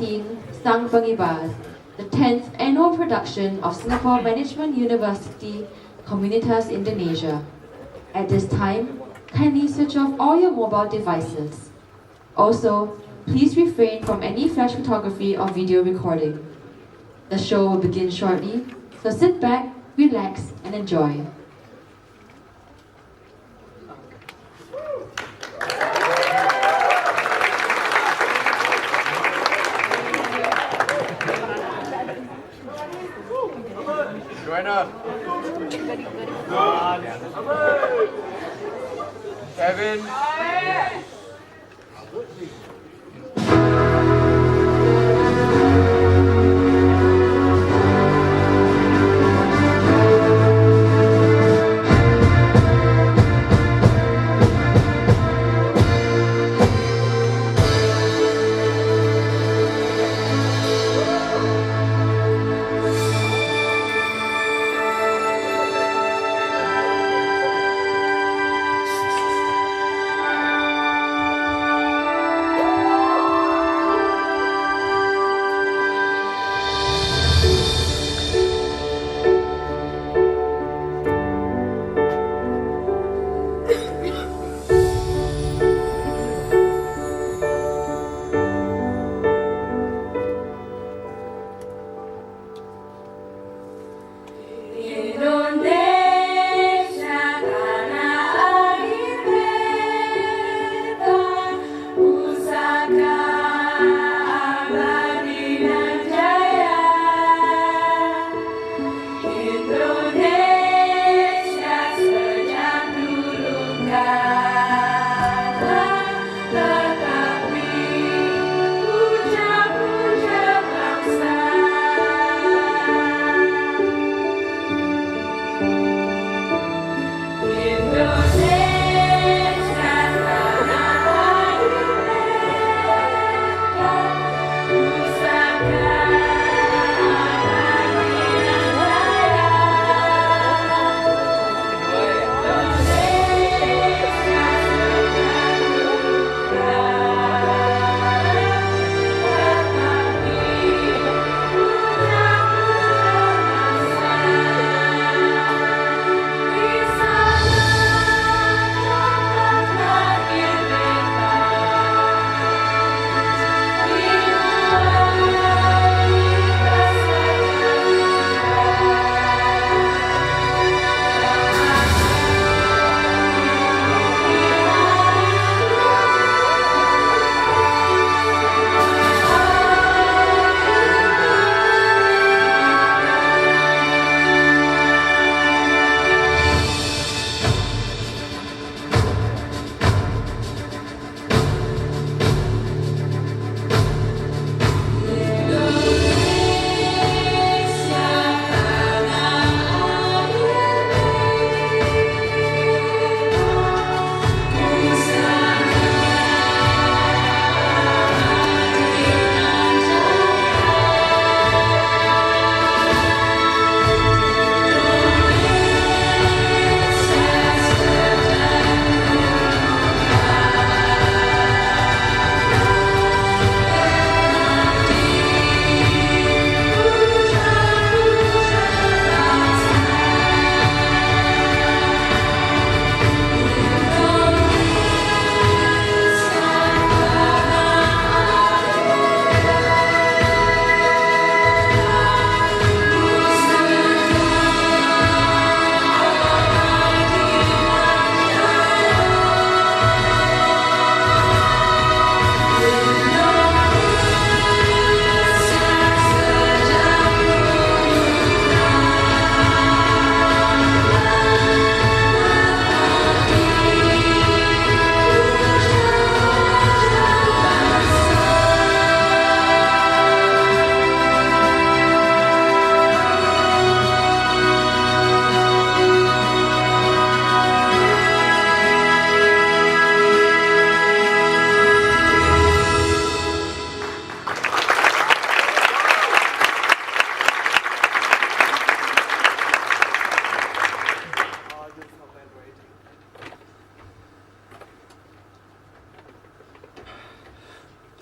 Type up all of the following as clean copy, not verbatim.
2018 Sang Pengibar, the 10th annual production of Singapore Management University Communitas Indonesia. At this time, kindly switch off all your mobile devices. Also, please refrain from any flash photography or video recording. The show will begin shortly, so sit back, relax, and enjoy. Joanna. Kevin.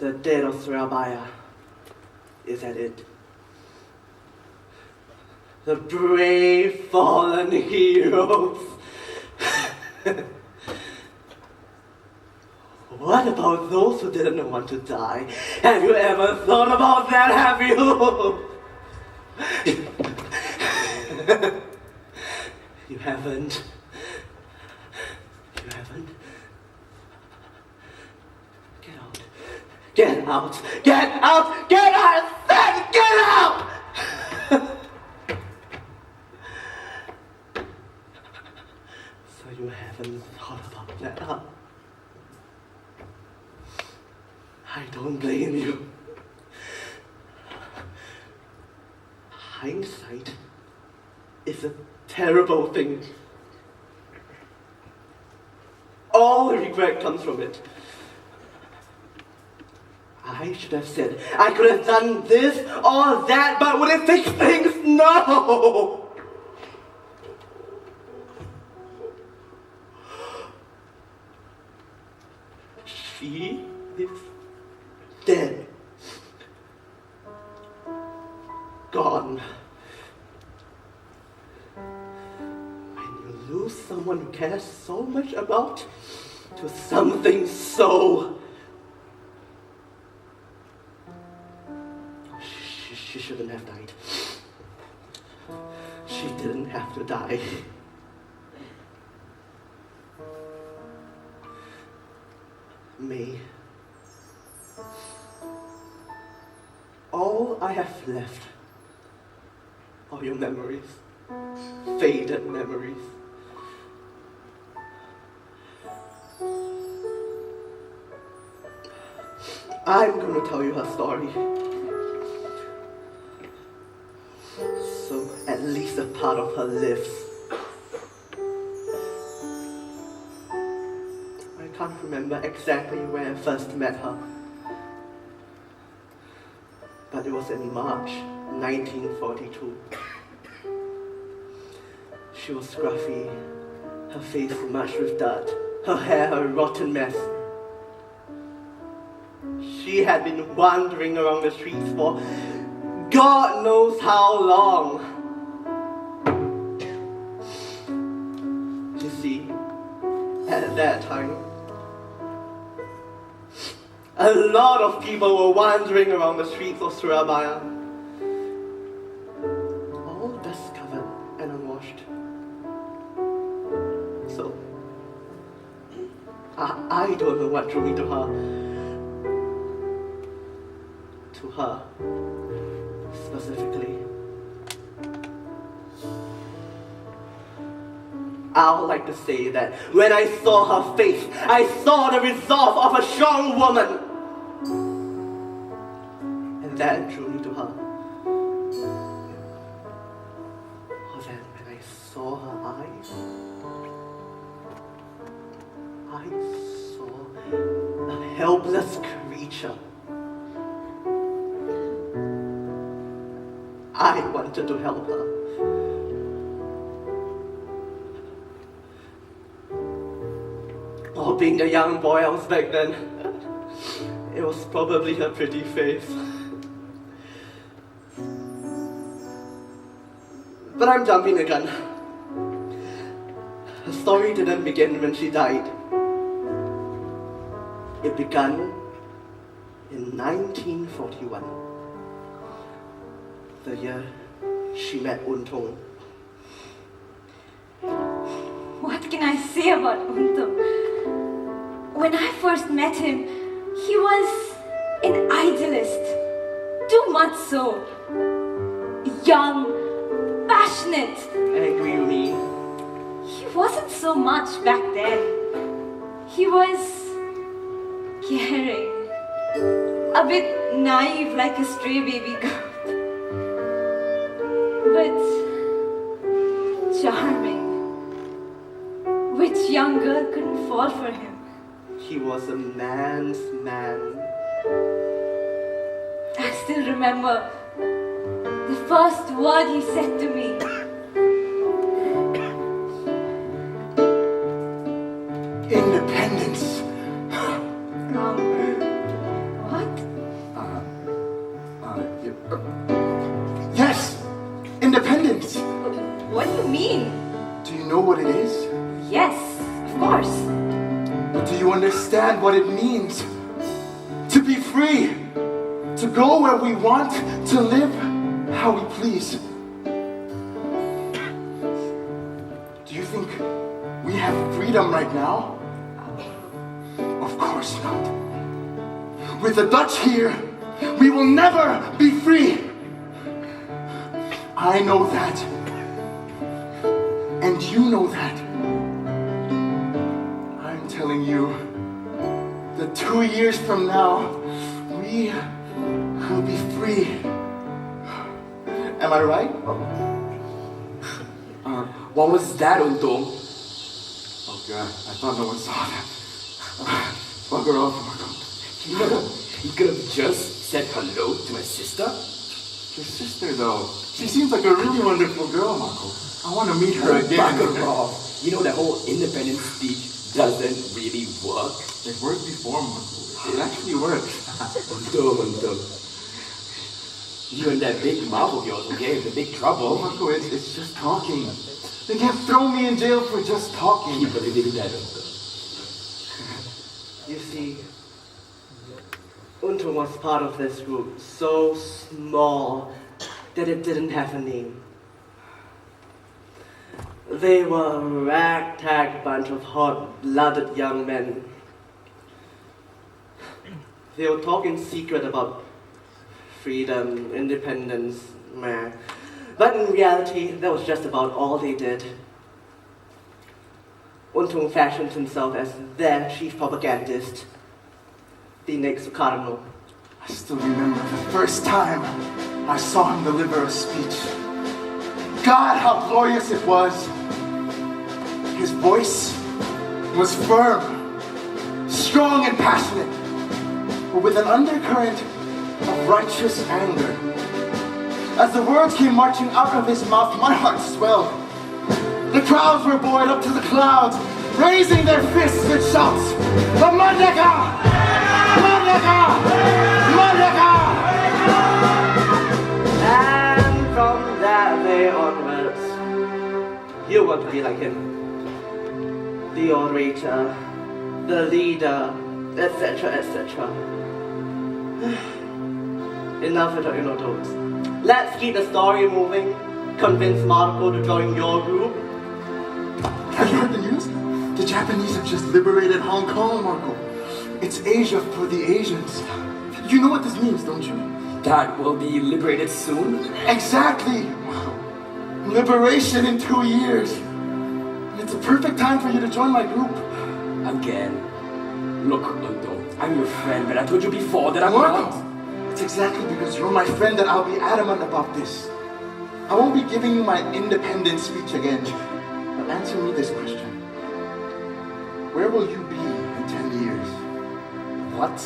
the dead of Surabaya Is that it? The brave fallen heroes. What about those who didn't want to die? Have you ever thought about that, have you? You haven't. You haven't. Get out. Get out. Get out. Get out. I said get out! So you haven't thought about that, huh? I don't blame you. Hindsight is a terrible thing. All regret comes from it. I should have said, I could have done this or that, but would it fix things? No! She is dead. Gone. When you lose someone you care so much about to something so... She shouldn't have died. She didn't have to die. May. All I have left are your memories, faded memories. I'm going to tell you her story. So at least a part of her lives. I can't remember exactly where I first met her. But it was in March 1942. She was scruffy, her face smudged with dirt, her hair a rotten mess. She had been wandering around the streets for God knows how long. You see, at that time, a lot of people were wandering around the streets of Surabaya, all dust covered and unwashed. So, I don't know what drew me to her. To her, specifically. I would like to say that when I saw her face, I saw the resolve of a strong woman. And that drew me to her. Or then when I saw her eyes, I saw a helpless creature. I wanted to help her. Oh, being the young boy I was back then, it was probably her pretty face. But I'm jumping the gun. The story didn't begin when she died. It began in 1941. The year she met Untong. What can I say about Untong? When I first met him, he was an idealist. Too much so. Young, passionate. Angry with me. He wasn't so much back then. He was caring. A bit naive like a stray baby girl. But charming. Which young girl couldn't fall for him? He was a man's man. I still remember the first word he said to me. Independence. What? Yes, independence. What do you mean? Do you know what it is? Yes, of course. But do you understand what it means? To be free, to go where we want, to live how we please. Do you think we have freedom right now? Of course not. With the Dutch here, we will never be free. I know that. And you know that. I'm telling you that 2 years from now, we will be free. Am I right? What was that, Untung? Oh God, I thought no one saw that. Bugger off, Marco. You could have just said hello to my sister. Your sister, though, she seems like a really wonderful girl, Marco. I want to meet her again. Bugger off. You know that whole independence speech doesn't really work. It worked before, Marco. It actually works. Untung. You and that big mouth of yours will get into big trouble. Marco, it's just talking. They can't throw me in jail for just talking. You believe in that, Untung? You see, Untung was part of this group so small that it didn't have a name. They were a ragtag bunch of hot-blooded young men. They would talk in secret about freedom, independence, meh. But in reality, that was just about all they did. Untung fashioned himself as their chief propagandist, the next cardinal. I still remember the first time I saw him deliver a speech. God, how glorious it was. His voice was firm, strong and passionate, but with an undercurrent of righteous anger. As the words came marching out of his mouth, my heart swelled. The crowds were buoyed up to the clouds, raising their fists and shouts, Merdeka! Merdeka! Merdeka! And from that day onwards, you want to be like him. The orator, the leader, etc., etc. Enough with your talks. Let's keep the story moving. Convince Marco to join your group. Have you heard the news? The Japanese have just liberated Hong Kong, Marco. It's Asia for the Asians. You know what this means, don't you? That will be liberated soon? Exactly! Liberation in 2 years. It's a perfect time for you to join my group. Again. Look, Untung, I'm your friend, but I told you before that I'm Marco, not. it's exactly because you're my friend that I'll be adamant about this. I won't be giving you my independence speech again. But answer me this question. Where will you be in 10 years? What?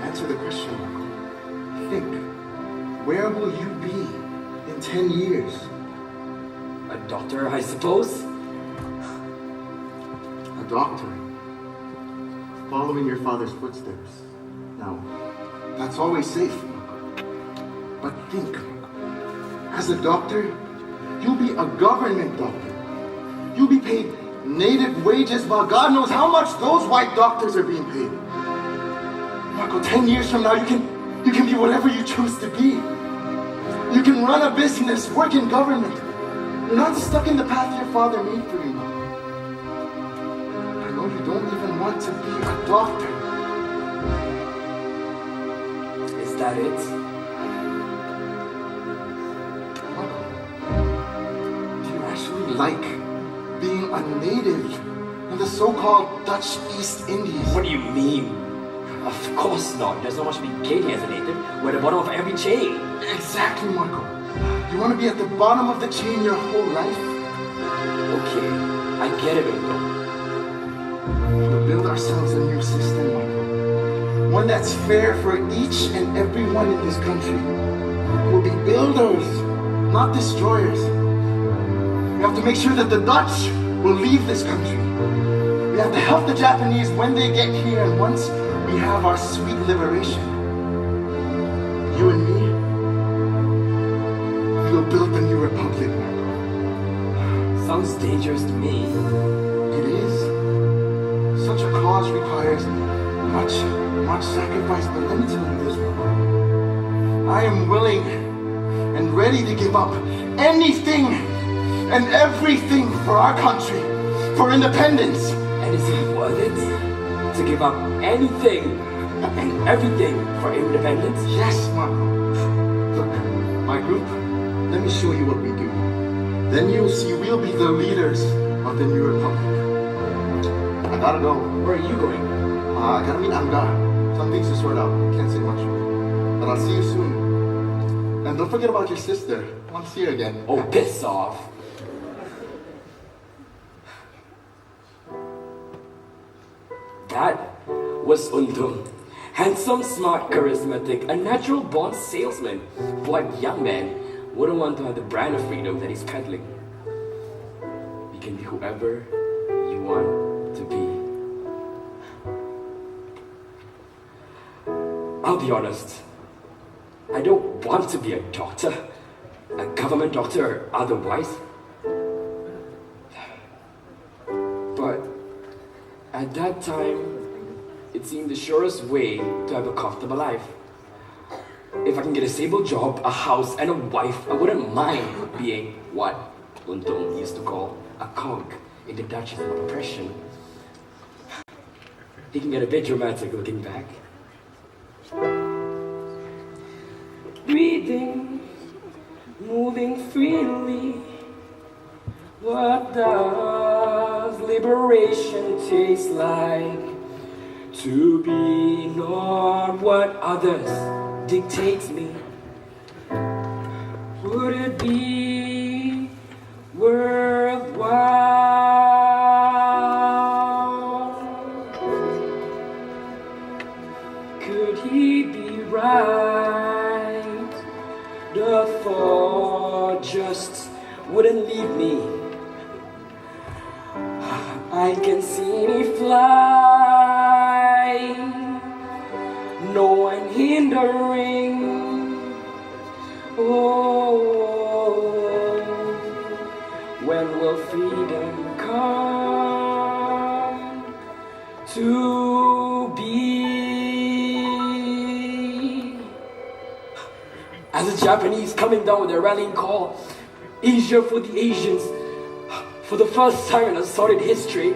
Answer the question, Marco. Think. Where will you be in 10 years? A doctor, I suppose? A doctor. Following your father's footsteps. Now, that's always safe, Marco. But think. As a doctor, you'll be a government doctor. You'll be paid native wages while God knows how much those white doctors are being paid. Marco, 10 years from now, you can be whatever you choose to be. You can run a business, work in government. You're not stuck in the path your father made for you, Marco. I know you don't even want to be a doctor. Is that it? Marco, do you actually like being a native in the so-called Dutch East Indies? What do you mean? Of course not. There's not much to be gained as a native. We're at the bottom of every chain. Exactly, Marco. You want to be at the bottom of the chain your whole life? Okay, I get it, Untung. We'll build ourselves a new system, Marco. One that's fair for each and every one in this country. We'll be builders, not destroyers. We have to make sure that the Dutch will leave this country. We have to help the Japanese when they get here, and once we have our sweet liberation, you and me, Sounds dangerous to me. It is. Such a cause requires much sacrifice, but let me tell you this. I am willing and ready to give up anything and everything for our country, for independence. And is it worth it to give up anything and everything for independence? Yes, Marco. Look, my group, let me show you what we do. Then you'll see we'll be the leaders of the new republic. I gotta go. Where are you going? I gotta meet Anga. Some things to sort out. Can't say much. But I'll see you soon. And don't forget about your sister. I want to see her again. Oh, piss off. That was Untung. Handsome, smart, charismatic, a natural born salesman. What young man wouldn't want to have the brand of freedom that he's peddling? You can be whoever you want to be. I'll be honest. I don't want to be a doctor, a government doctor or otherwise. But at that time, it seemed the surest way to have a comfortable life. If I can get a stable job, a house, and a wife, I wouldn't mind being what Untung used to call a cog in the Duchess of oppression. He can get a bit dramatic looking back. Breathing, moving freely. What does liberation taste like? To be not what others dictates me. Would it be worthwhile? Could he be right? The thought just wouldn't leave me. I can see me fly, no one hindering. Oh, when will freedom come to be? As the Japanese coming down with their rallying call, Asia for the Asians. For the first time in a solid history,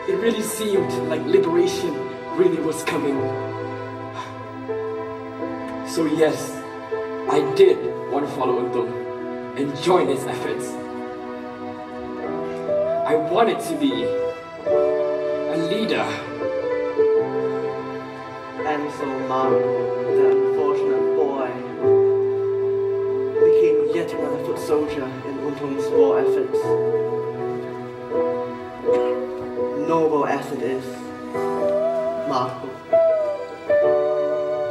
it really seemed like liberation really was coming. So yes, I did want to follow Untung and join his efforts. I wanted to be a leader. And so Marco, the unfortunate boy, became yet another foot soldier in Untung's war efforts. Noble as it is, Marco,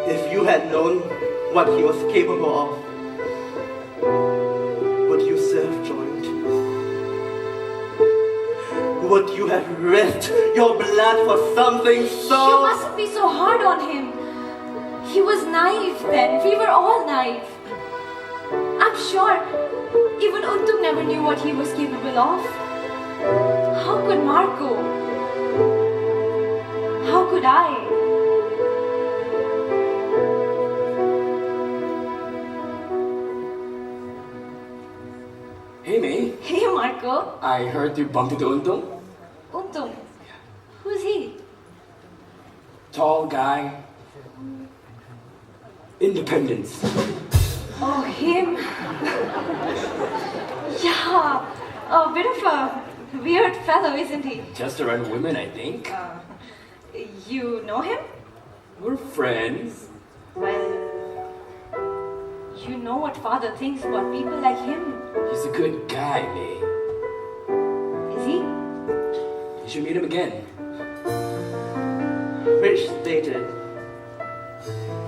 if you had known what he was capable of, would you serve joint? Would you have risked your blood for something so... You mustn't be so hard on him. He was naive then. We were all naive. I'm sure even Untung never knew what he was capable of. How could Marco? How could I? Hey May, Hey Marco. I heard you bumped into Untung. Untung. Who's he? Tall guy. Independence. Oh, him. Yeah, a bit of a weird fellow, isn't he? Just around women, I think. You know him? We're friends. Well, you know what father thinks about people like him. He's a good guy, May. Is he? You should meet him again. Which they did.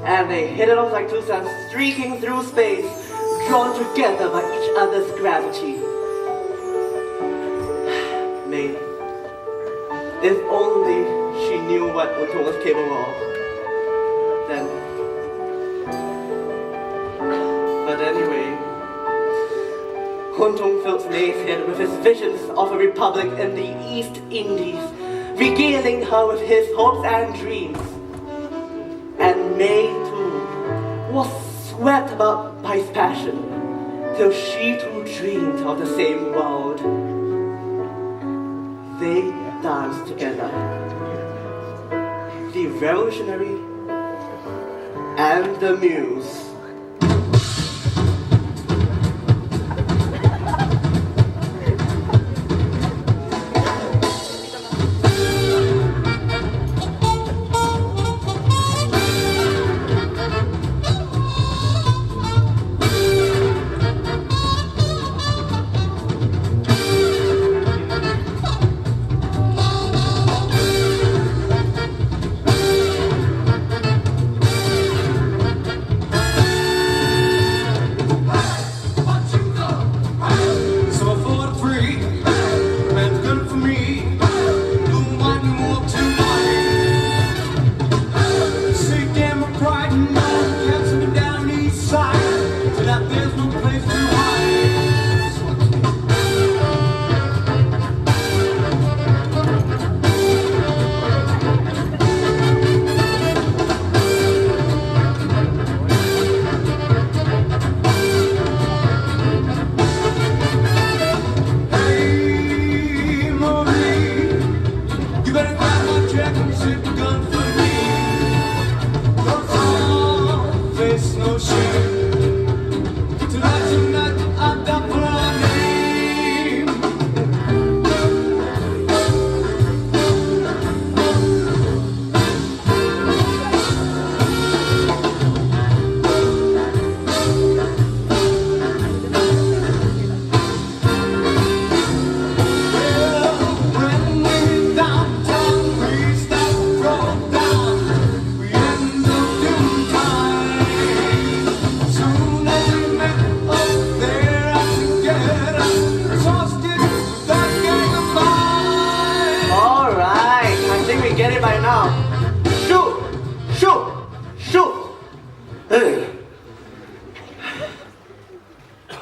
And they hit it off like two suns streaking through space, drawn together by each other's gravity. May, if only she knew what Untung was capable of, then... But anyway, Huntung fills May's head with his visions of a republic in the East Indies, regaling her with his hopes and dreams. And May, too, was swept up by his passion, till she too dreamed of the same world. They danced together, the revolutionary and the muse.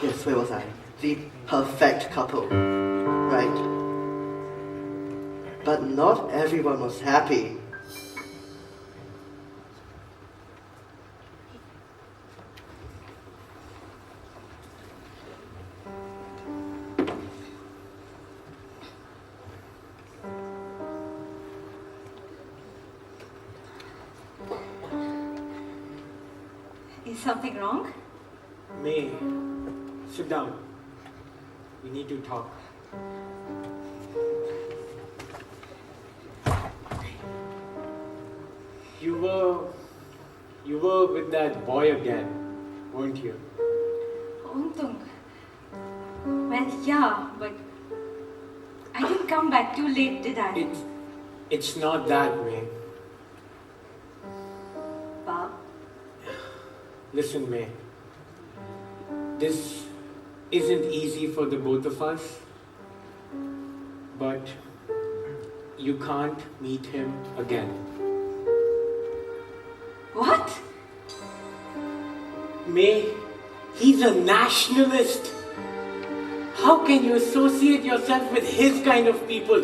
Yes, where was I? The perfect couple, right? But not everyone was happy. Is something wrong? May, sit down. We need to talk. You were with that boy again, weren't you? Untung. Well, yeah, but I didn't come back too late, did I? It's not that, May. Pa? Listen, May. This isn't easy for the both of us, but you can't meet him again. What? May, he's a nationalist. How can you associate yourself with his kind of people?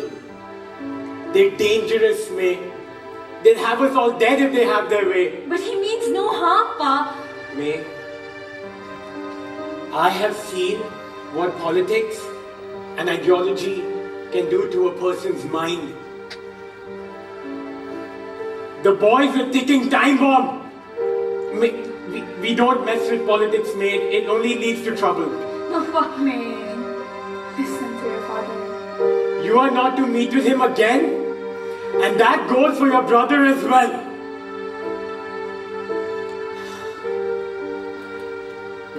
They're dangerous, May. They'll have us all dead if they have their way. But he means no harm, Pa. May, I have seen what politics and ideology can do to a person's mind. The boy's a ticking time bomb. We don't mess with politics, May. It only leads to trouble. No, fuck me. Listen to your father. You are not to meet with him again, and that goes for your brother as well.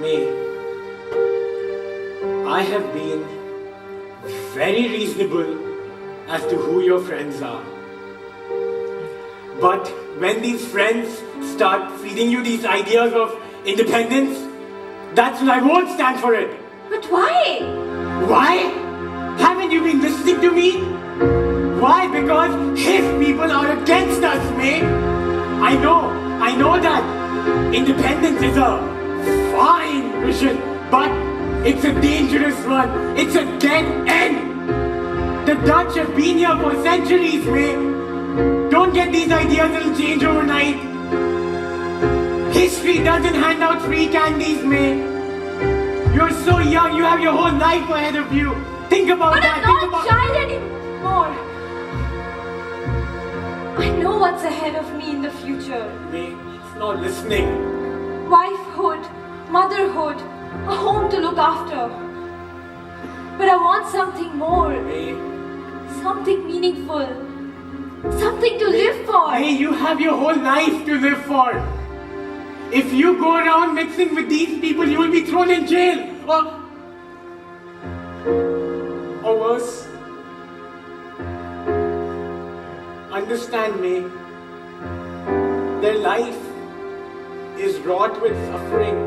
May, I have been very reasonable as to who your friends are. But when these friends start feeding you these ideas of independence, that's when I won't stand for it. But why? Why? Haven't you been listening to me? Why? Because his people are against us, May. I know that independence is a fine vision, but It's a dangerous one. It's a dead end. The Dutch have been here for centuries, mate. Don't get these ideas that'll change overnight. History doesn't hand out free candies, mate. You're so young, you have your whole life ahead of you. Think about But that. I'm not a child anymore. I know what's ahead of me in the future. Mate, it's not listening. Wifehood, motherhood, a home to look after. But I want something more. Mate. Something meaningful. Something to live for. Hey, you have your whole life to live for. If you go around mixing with these people, you will be thrown in jail. Or worse. Understand me. Their life is wrought with suffering.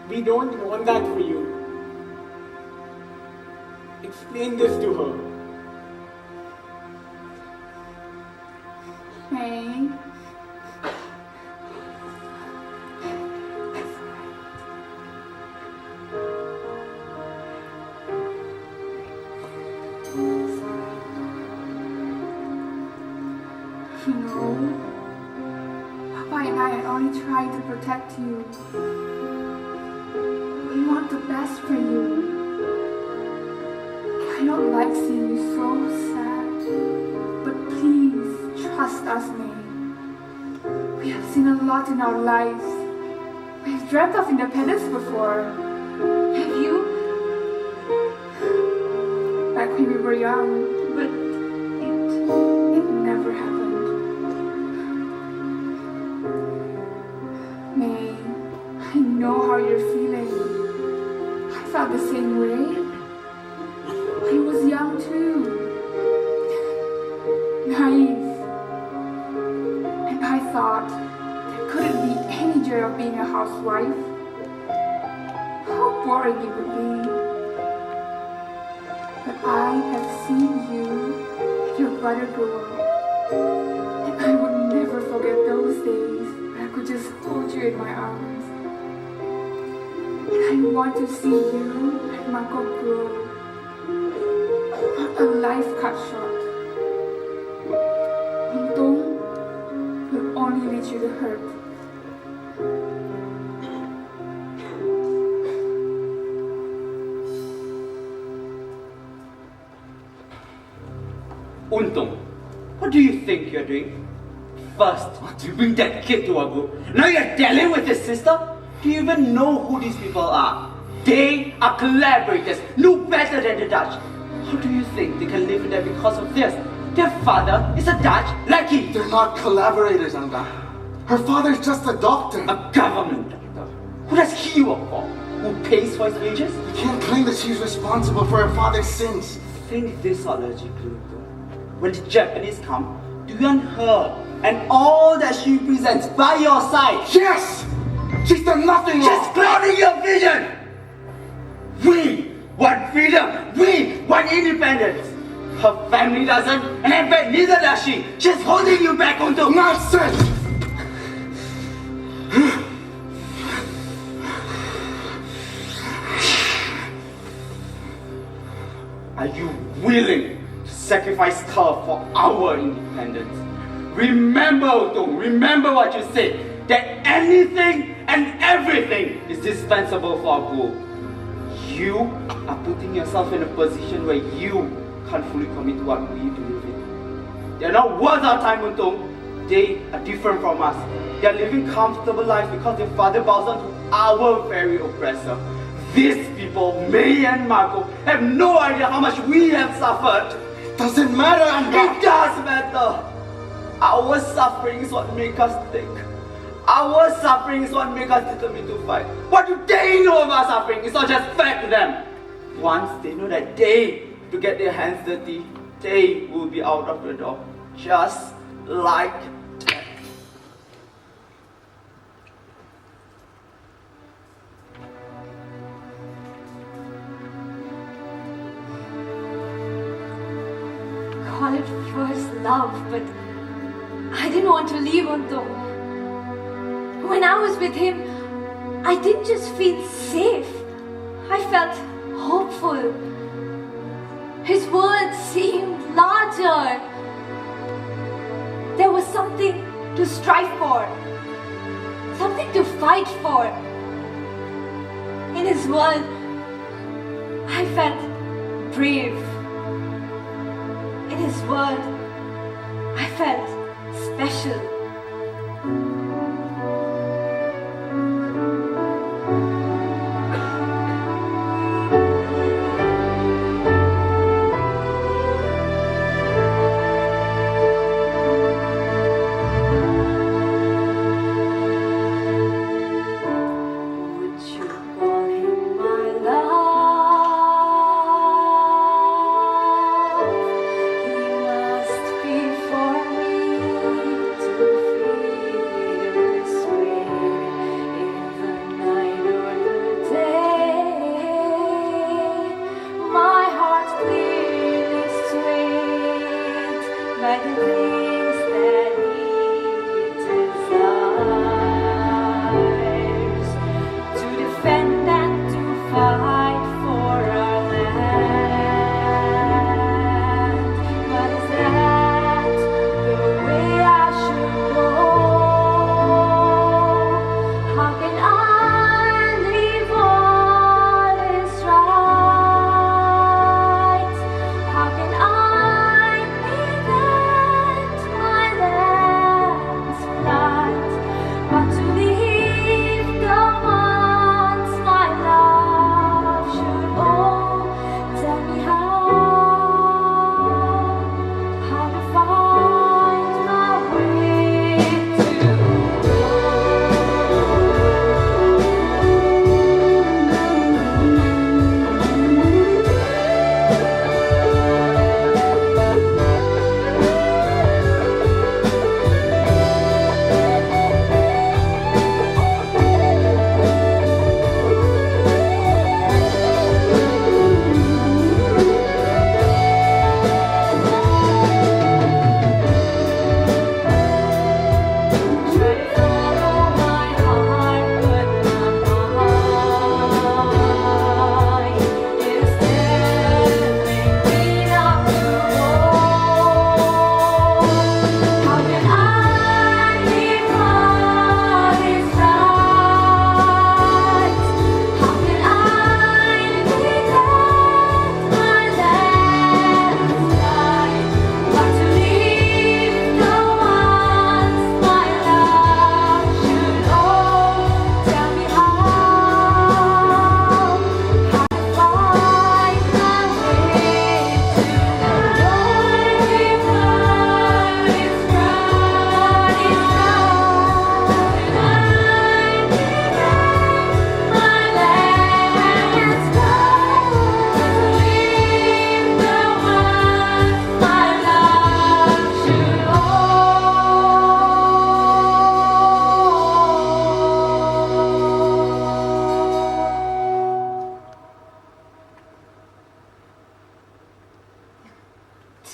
We don't want that for you. Explain this to her. May. You know, Papa and I are only trying to protect you. We want the best for you. I don't like seeing you so sad, but please trust us, May. We have seen a lot in our lives. We've dreamt of independence before. Have you? Back when we were young, But it never happened. May, I know how you're feeling. I felt the same way. I was young too. Naive. And I thought there couldn't be any joy of being a housewife. How boring it would be. But I have seen you and your brother grow up. And I would never forget those days when I could just hold you in my arms. And I want to see you and Marco grow. Not a life cut short. Untung will only lead you to hurt. Untung, what do you think you're doing? First, you bring that kid to our group. Now you're dealing with his sister? Do you even know who these people are? They are collaborators, no better than the Dutch. How do you think they can live with them because of this? Their father is a Dutch lackey. They're not collaborators, Anga. Her father's just a doctor. A government doctor. Who does he work for? Who pays for his wages? You can't claim that she's responsible for her father's sins. Think this logically, though. When the Japanese come, do you want her and all that she represents by your side? Yes! She's done nothing wrong! She's clouding your vision! We want freedom! We want independence! Her family doesn't, and I bet neither does she! She's holding you back onto Nonsense! Are you willing to sacrifice her for our independence? Remember, Otong, remember what you said, that anything and everything is dispensable for our goal. You are putting yourself in a position where you can't fully commit to what we believe in. They are not worth our time, Otong. They are different from us. They are living comfortable lives because their father bows down to our very oppressor. These people, May and Marco, have no idea how much we have suffered. Doesn't matter, Anga! It does matter. Our suffering is what makes us think. Our suffering is what makes us determined to fight. What do they know of our suffering? It's not just fact to them. Once they know that they, to get their hands dirty, they will be out of the door. Just like that. call it first love, but I didn't want to leave Untung. When I was with him, I didn't just feel safe, I felt hopeful. His words seemed larger. There was something to strive for, something to fight for. In his world, I felt brave. In his world, I felt special.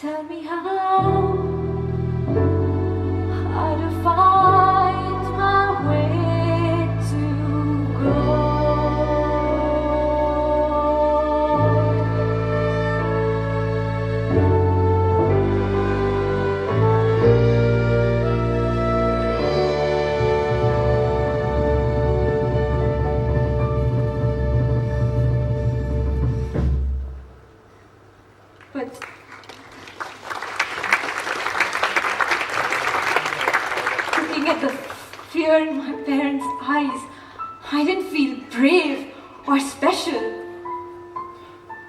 Tell me how to find my way to go. But looking at the fear in my parents' eyes, I didn't feel brave or special.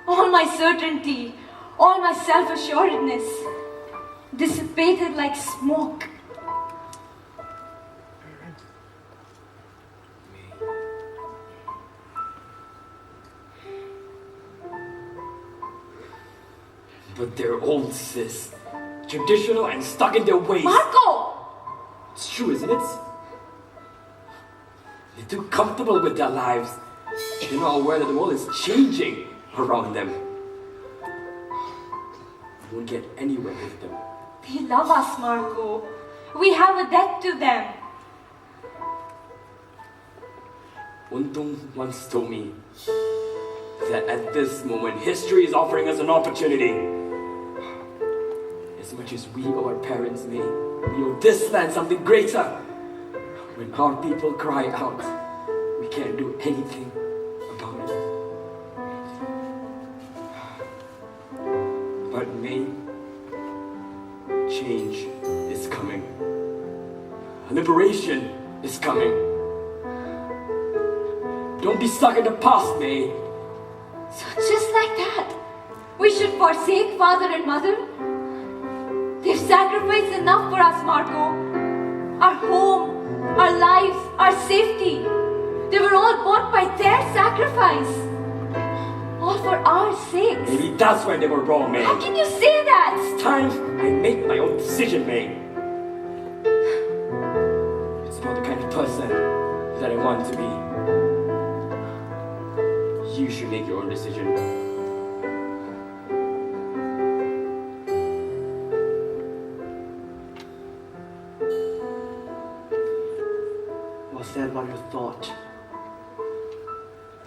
All my certainty, all my self-assuredness dissipated like smoke. But they're old, sis. Traditional and stuck in their ways. Marco! It's true, isn't it? They're too comfortable with their lives. They're not aware that the world is changing around them. You won't get anywhere with them. They love us, Marco. We have a debt to them. Untung once told me that at this moment, history is offering us an opportunity. As much as we owe our parents, we owe this land something greater. When our people cry out, we can't do anything about it. But May, change is coming. Liberation is coming. Don't be stuck in the past, May. So just like that, we should forsake father and mother? They've sacrificed enough for us, Marco. Our home, our lives, our safety. They were all bought by their sacrifice. All for our sakes. Maybe that's why they were wrong, May. How can you say that? It's time I make my own decision, May. It's not the kind of person that I want to be. You should make your own decision. Was that what you thought?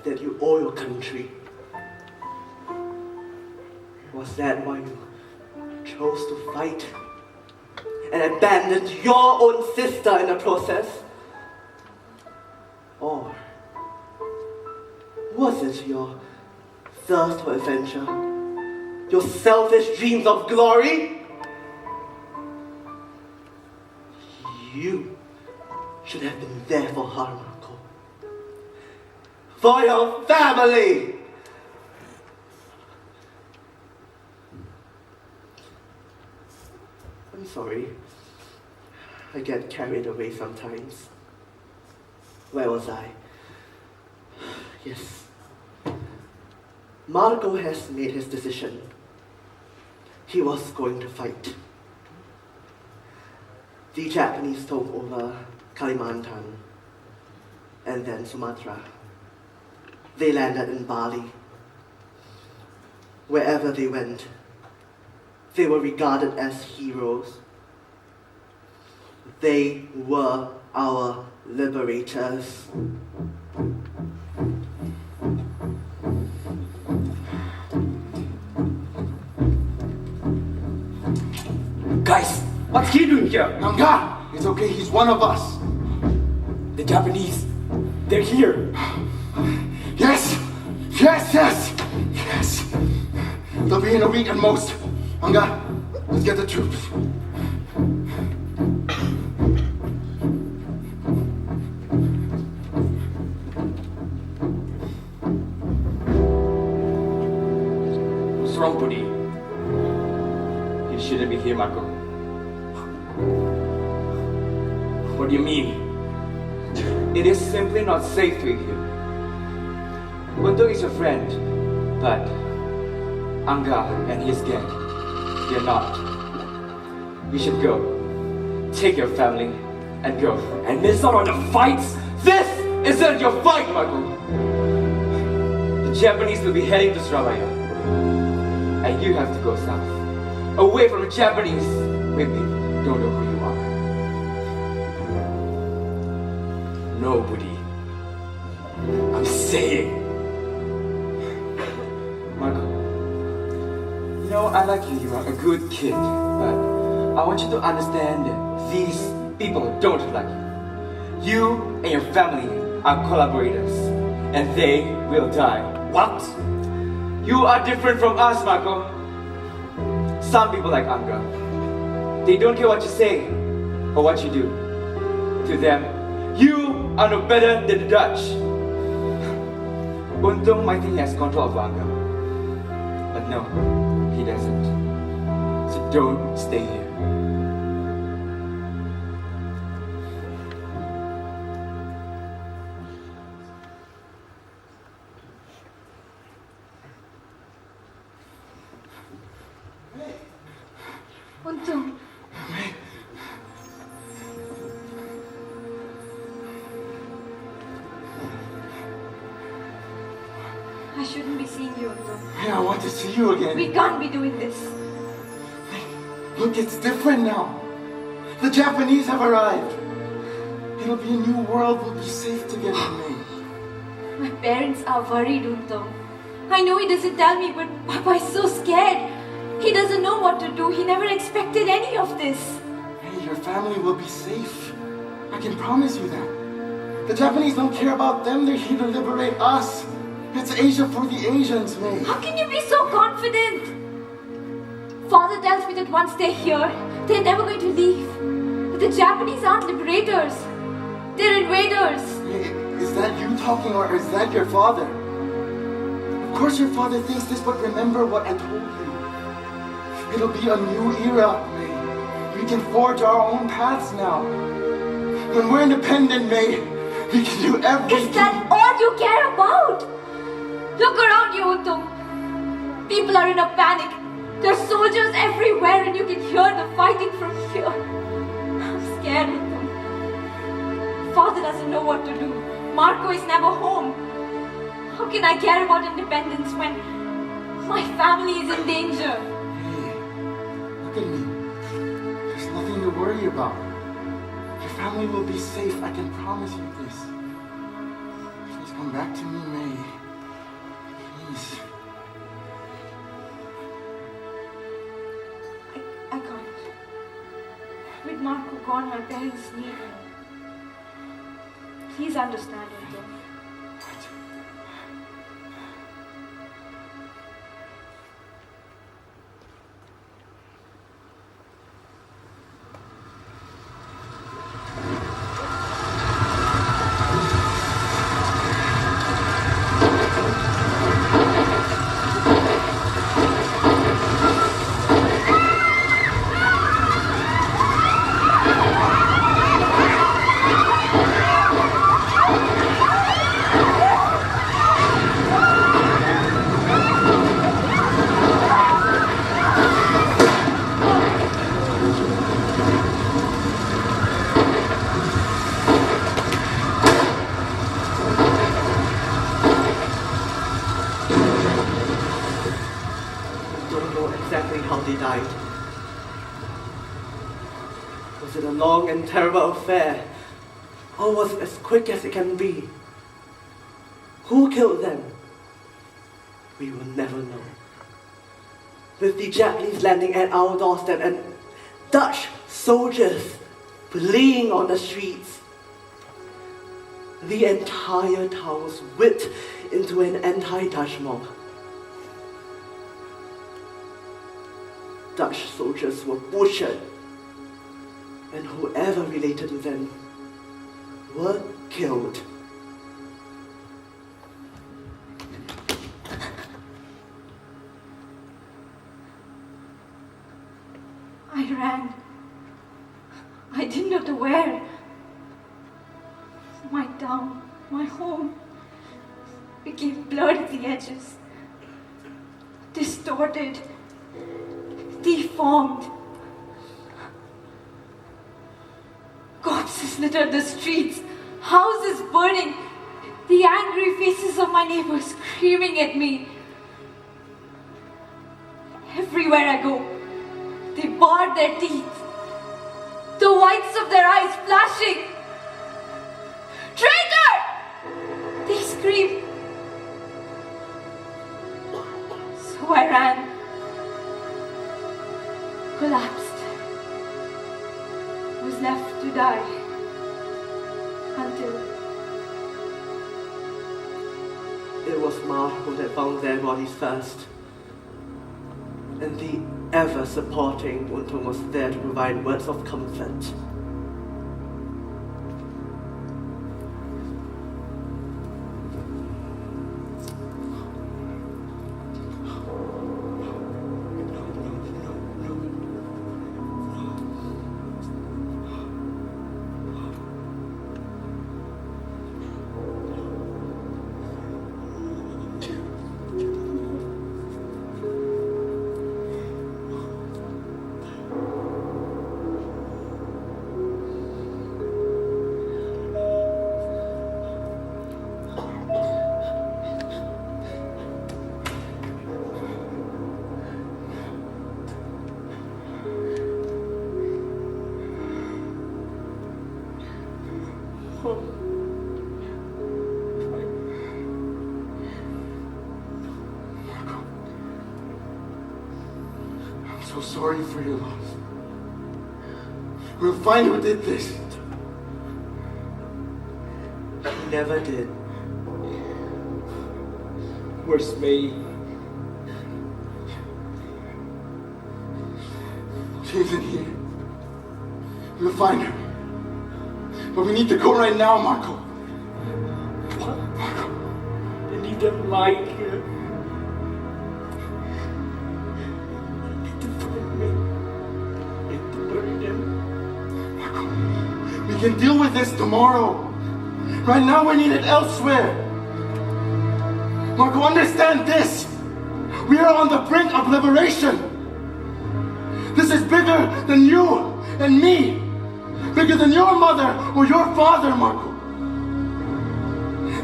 That you owe your country? Was that why you chose to fight and abandoned your own sister in the process? Or was it your thirst for adventure? Your selfish dreams of glory? You should have been there for her, Marco. For your family! I'm sorry. I get carried away sometimes. Where was I? Yes. Marco has made his decision. He was going to fight. The Japanese took over Kalimantan and then Sumatra. They landed in Bali. Wherever they went, they were regarded as heroes. They were our liberators. Guys, what's he doing here? Nanga! It's okay, he's one of us. The Japanese, they're here. Yes! Yes, yes! Yes! They'll be in a week at most. Nanga, let's get the troops. What's wrong, buddy? You shouldn't be here, Marco. What do you mean? It is simply not safe to be here. Untung is your friend, but Anga and his gang, they're not. We should go. Take your family and go. And miss out on the fights? This isn't your fight, Marco! The Japanese will be heading to Surabaya. And you have to go south. Away from the Japanese. Maybe don't know who you are. Nobody. I'm saying. Marco, you know, I like you. You are a good kid. But I want you to understand that these people don't like you. You and your family are collaborators. And they will die. What? You are different from us, Marco. Some people like Anga. They don't care what you say or what you do. To them, you are no better than the Dutch. Untung might think he has control of Anga. But no, he doesn't. So don't stay here. Untung. I shouldn't be seeing you, Untung. Yeah, I want to see you again. We can't be doing this. Look, it's different now. The Japanese have arrived. It'll be a new world. We'll be safe together, May. My parents are worried, Untum. I know he doesn't tell me, but Papa is so scared. He doesn't know what to do. He never expected any of this. Hey, your family will be safe. I can promise you that. The Japanese don't care about them. They're here to liberate us. It's Asia for the Asians, May. How can you be so confident? Father tells me that once they're here, they're never going to leave. But the Japanese aren't liberators. They're invaders. May, is that you talking or is that your father? Of course your father thinks this, but remember what I told you. It'll be a new era, May. We can forge our own paths now. When we're independent, May, we can do everything. Is that all you care about? Look around you, Uttum. People are in a panic. There's soldiers everywhere and you can hear the fighting from here. I'm scared, Uttum. Father doesn't know what to do. Marco is never home. How can I care about independence when my family is in danger? Hey, look at me. There's nothing to worry about. Your family will be safe. I can promise you this. Please come back to me, May. Please. I can't. With Marco gone, my parents need me. Please understand, Uttum. Was it a long and terrible affair? Or was it as quick as it can be? Who killed them? We will never know. With the Japanese landing at our doorstep and Dutch soldiers fleeing on the streets, the entire town was whipped into an anti-Dutch mob. Dutch soldiers were butchered, and whoever related to them were killed. I ran. I didn't know to where. My town, my home, became blurred at the edges, distorted, deformed. Corpses littered the streets, houses burning, the angry faces of my neighbors screaming at me. Everywhere I go, they bared their teeth, the whites of their eyes flashing. Traitor! They screamed. So I ran, collapsed, was left to die until It was Marco that found their bodies first. And the ever-supporting Untung was there to provide words of comfort. so sorry for your loss. We'll find who did this. He never did. Where's May? She's in here. We'll find her. But we need to go right now, Marco. Marco. They leave them lying here. We can deal with this tomorrow. Right now we need it elsewhere. Marco, understand this. We are on the brink of liberation. This is bigger than you and me. Bigger than your mother or your father, Marco.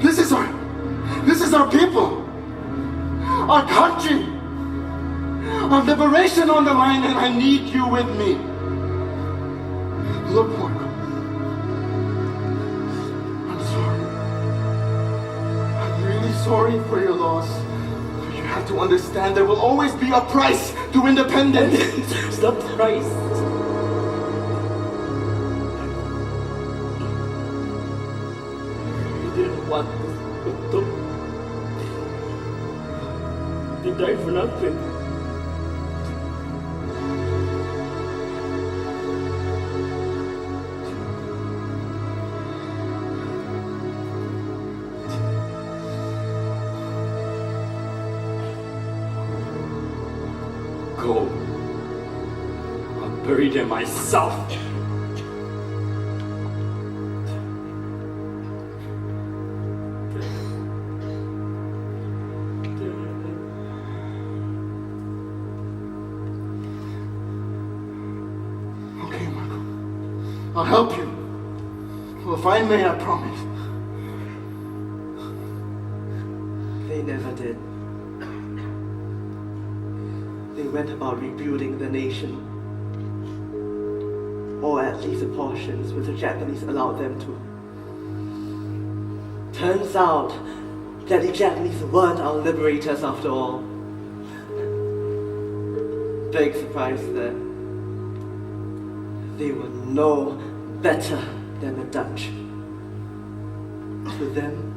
This is our people. Our country. Our liberation on the line, and I need you with me. Look, Marco. I'm sorry. I'm really sorry for your loss. But you have to understand there will always be a price to independence. There's the price. You didn't want this. They died for nothing. Go. I'll bury them myself. Okay, Marco. I'll help you. We'll find May, I promise. They never did. They went about rebuilding the nation, or at least the portions which the Japanese allowed them to. Turns out that the Japanese weren't our liberators after all. Big surprise there. They were no better than the Dutch. To them,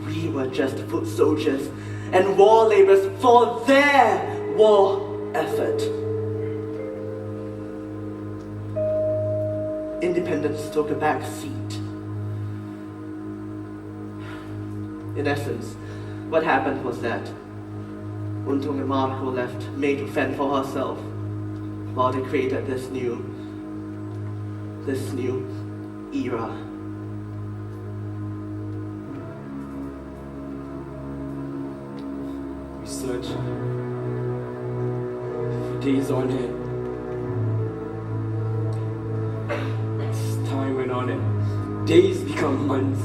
we were just foot soldiers and war laborers for their war effort. Independence took a back seat. In essence, what happened was that Untung and Marco left May to fend for herself while they created this new era. Search for days on end. As time went on and days become months,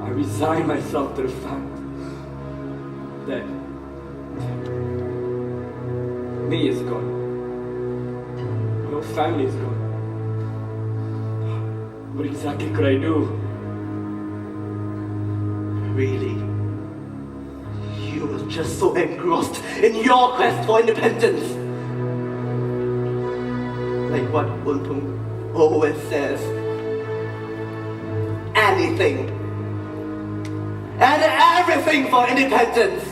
I resigned myself to the fact that May is gone. No family is gone. What exactly could I do? Really? You were just so engrossed in your quest for independence. Like what Untung always says. Anything and everything for independence.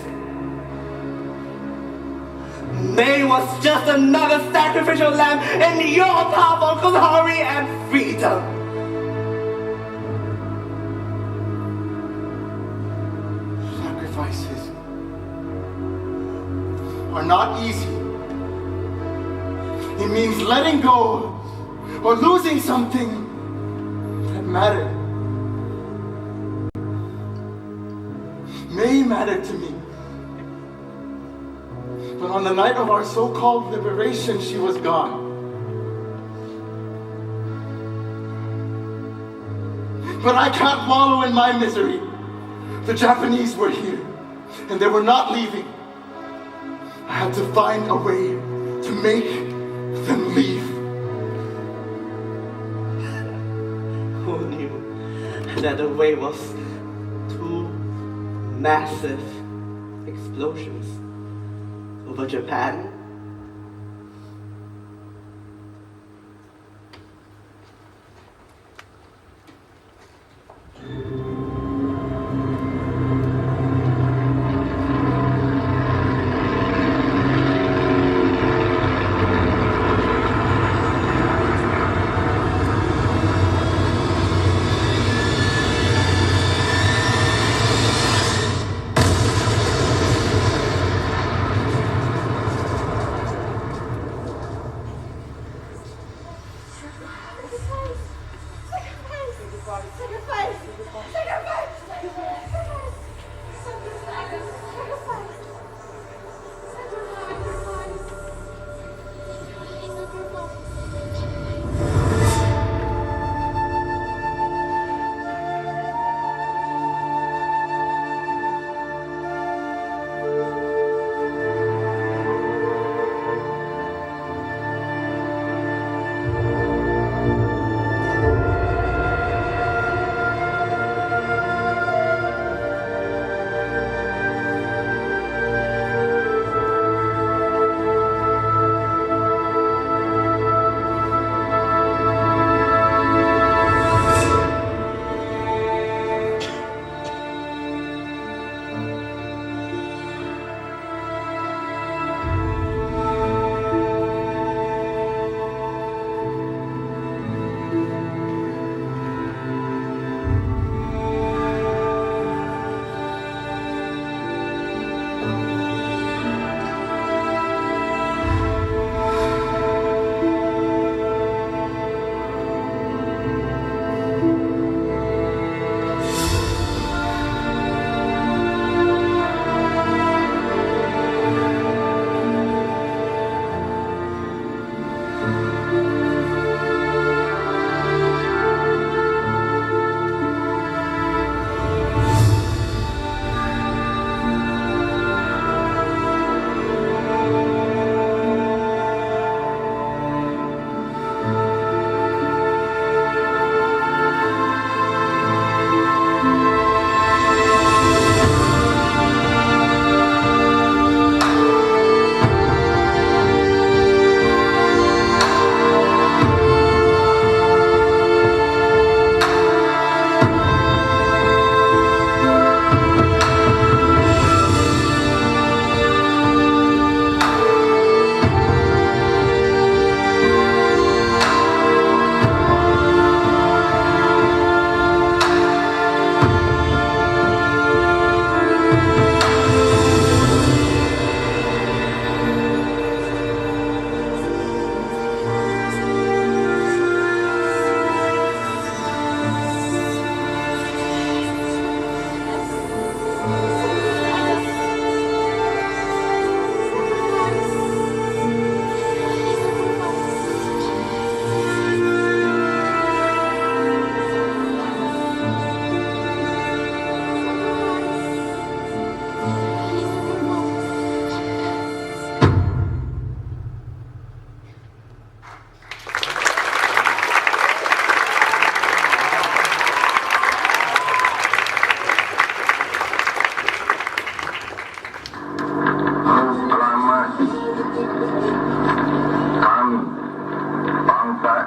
May was just another sacrificial lamb in your path of glory and freedom. Sacrifices are not easy. It means letting go or losing something that mattered. May mattered to me. But on the night of our so-called liberation, she was gone. But I can't wallow in my misery. The Japanese were here, and they were not leaving. I had to find a way to make them leave. Who knew that the way was two massive explosions over Japan.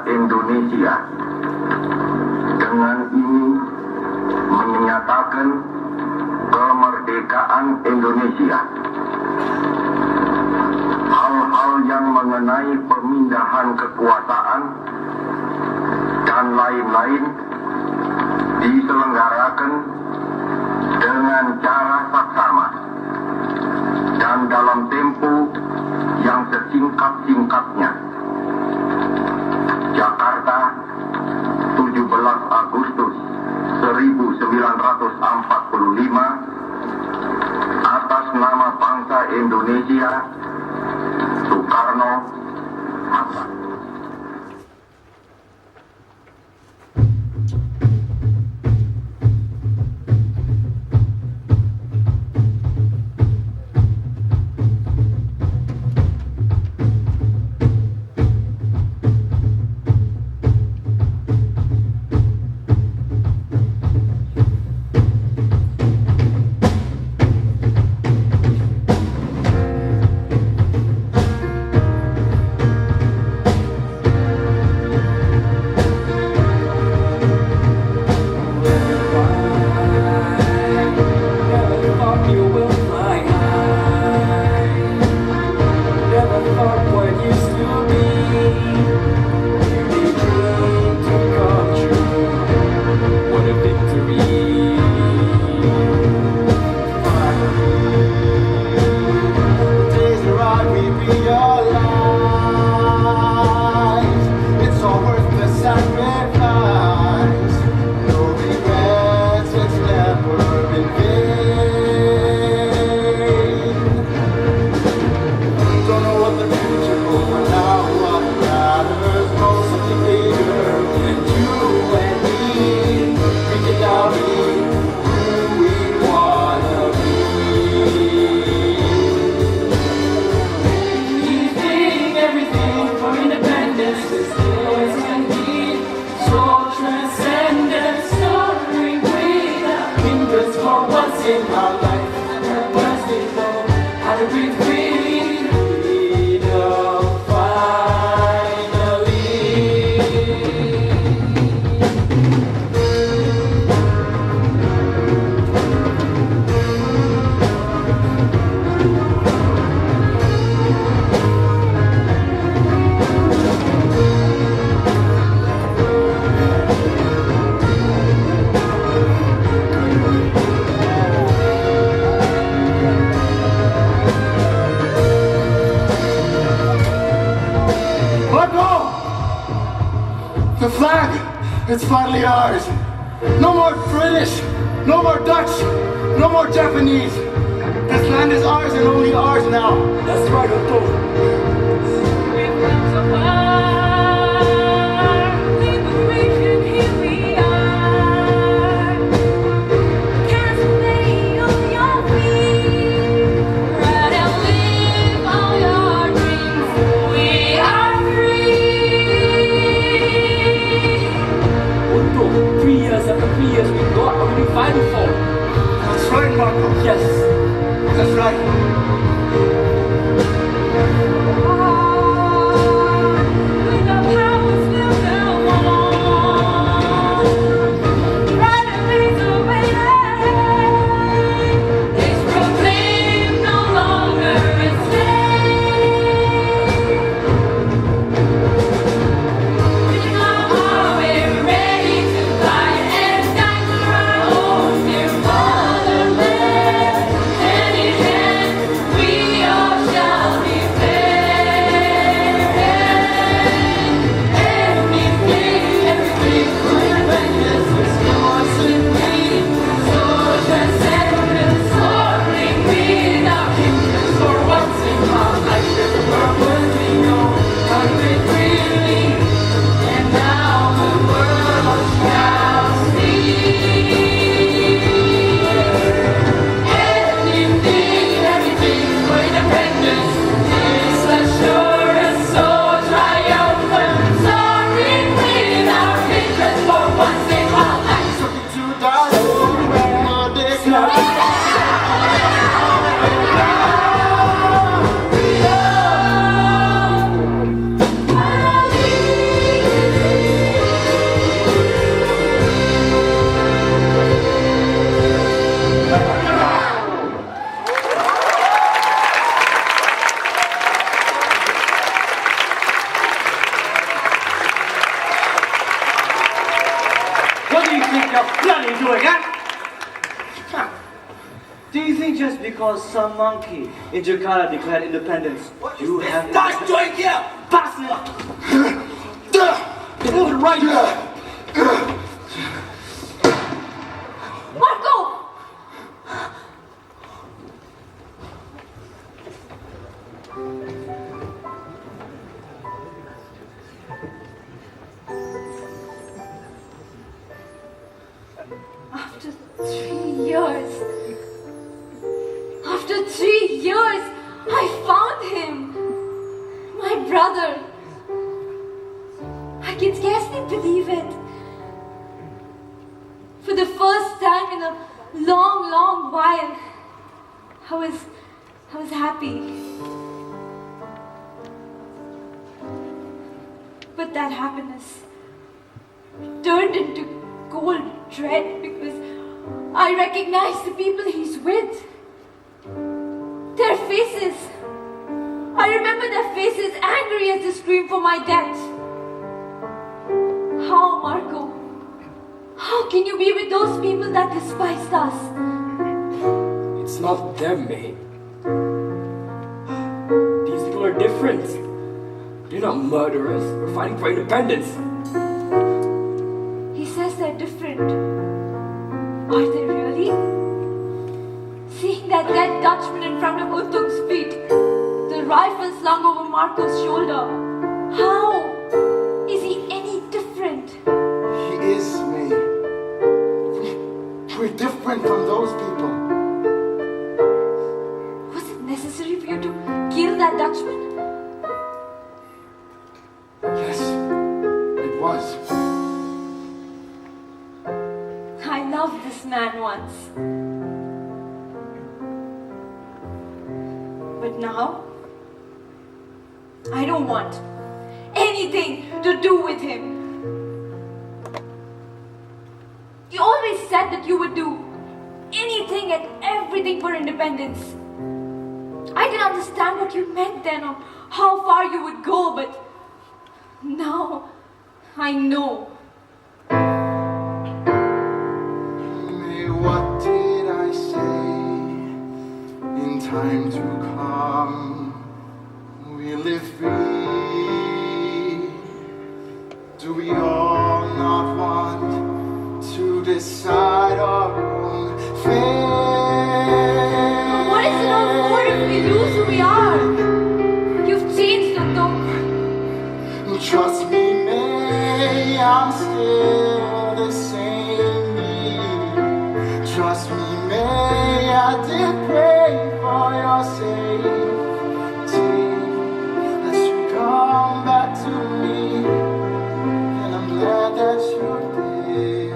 Indonesia dengan ini menyatakan kemerdekaan Indonesia. Hal-hal yang mengenai pemindahan kekuasaan dan lain-lain diselenggarakan dengan cara saksama dan dalam tempo yang sesingkat-singkatnya. Jakarta, 17 Agustus 1945, atas nama bangsa Indonesia, Soekarno Hatta. It's finally ours. No more British, no more Dutch, no more Japanese. This land is ours and only ours now. That's right, Otto. We've come so far, liberation, here we are. Cast away all your fears, ride and live all your dreams. We are free. Otto, 3 years after 3 years, we got what we've been fighting for. That's right, Marco. Yes. That's right. With our powers will go on. Ride and raise the way ahead. It's proclaimed no longer enslaved. Now we're ready to fight and die for our own dear fatherland. Hand in hand, we all shall defend. Everything for independence was yours and me. So transcendent, soaring with our kingdoms for once in our life. There's a purpose we know, country freely, and now the world shall see. Everything for independence is assured, so triumphant, soaring with our victories for once in our lives. To die for What do you think you're bloody doing, huh? Do you think just because some monkey in Jakarta declared independence, you have... Start doing here! Bastard! Move it right now. Marco! After 3 years, I found him! My brother! I can scarcely believe it. For the first time in a long, long while, I was happy. But that happiness turned into cold dread because I recognized the people he's with. Their faces. I remember their faces, angry as they screamed for my death. How, Marco? How can you be with those people that despised us? It's not them, mate. These people are different. They're not murderers. We're fighting for independence. He says they're different. Are they really? Seeing that dead Dutchman in front of Untung's feet, the rifle slung over Marco's shoulder, how is he any different? He is me. We're different from those people. Was it necessary for you to kill that Dutchman? Yes, it was. I loved this man once. But now, I don't want anything to do with him. You always said that you would do anything and everything for independence. I didn't understand what you meant then or how far you would go, but now I know. What did I say? In time to come, we live free. Do we all not want right or wrong, fair. What is it all for if we lose who we are? You've changed, Untung. Trust me, May, I'm still the same me. Trust me, May, I did pray for your safety. That you come back to me, and I'm glad that you did.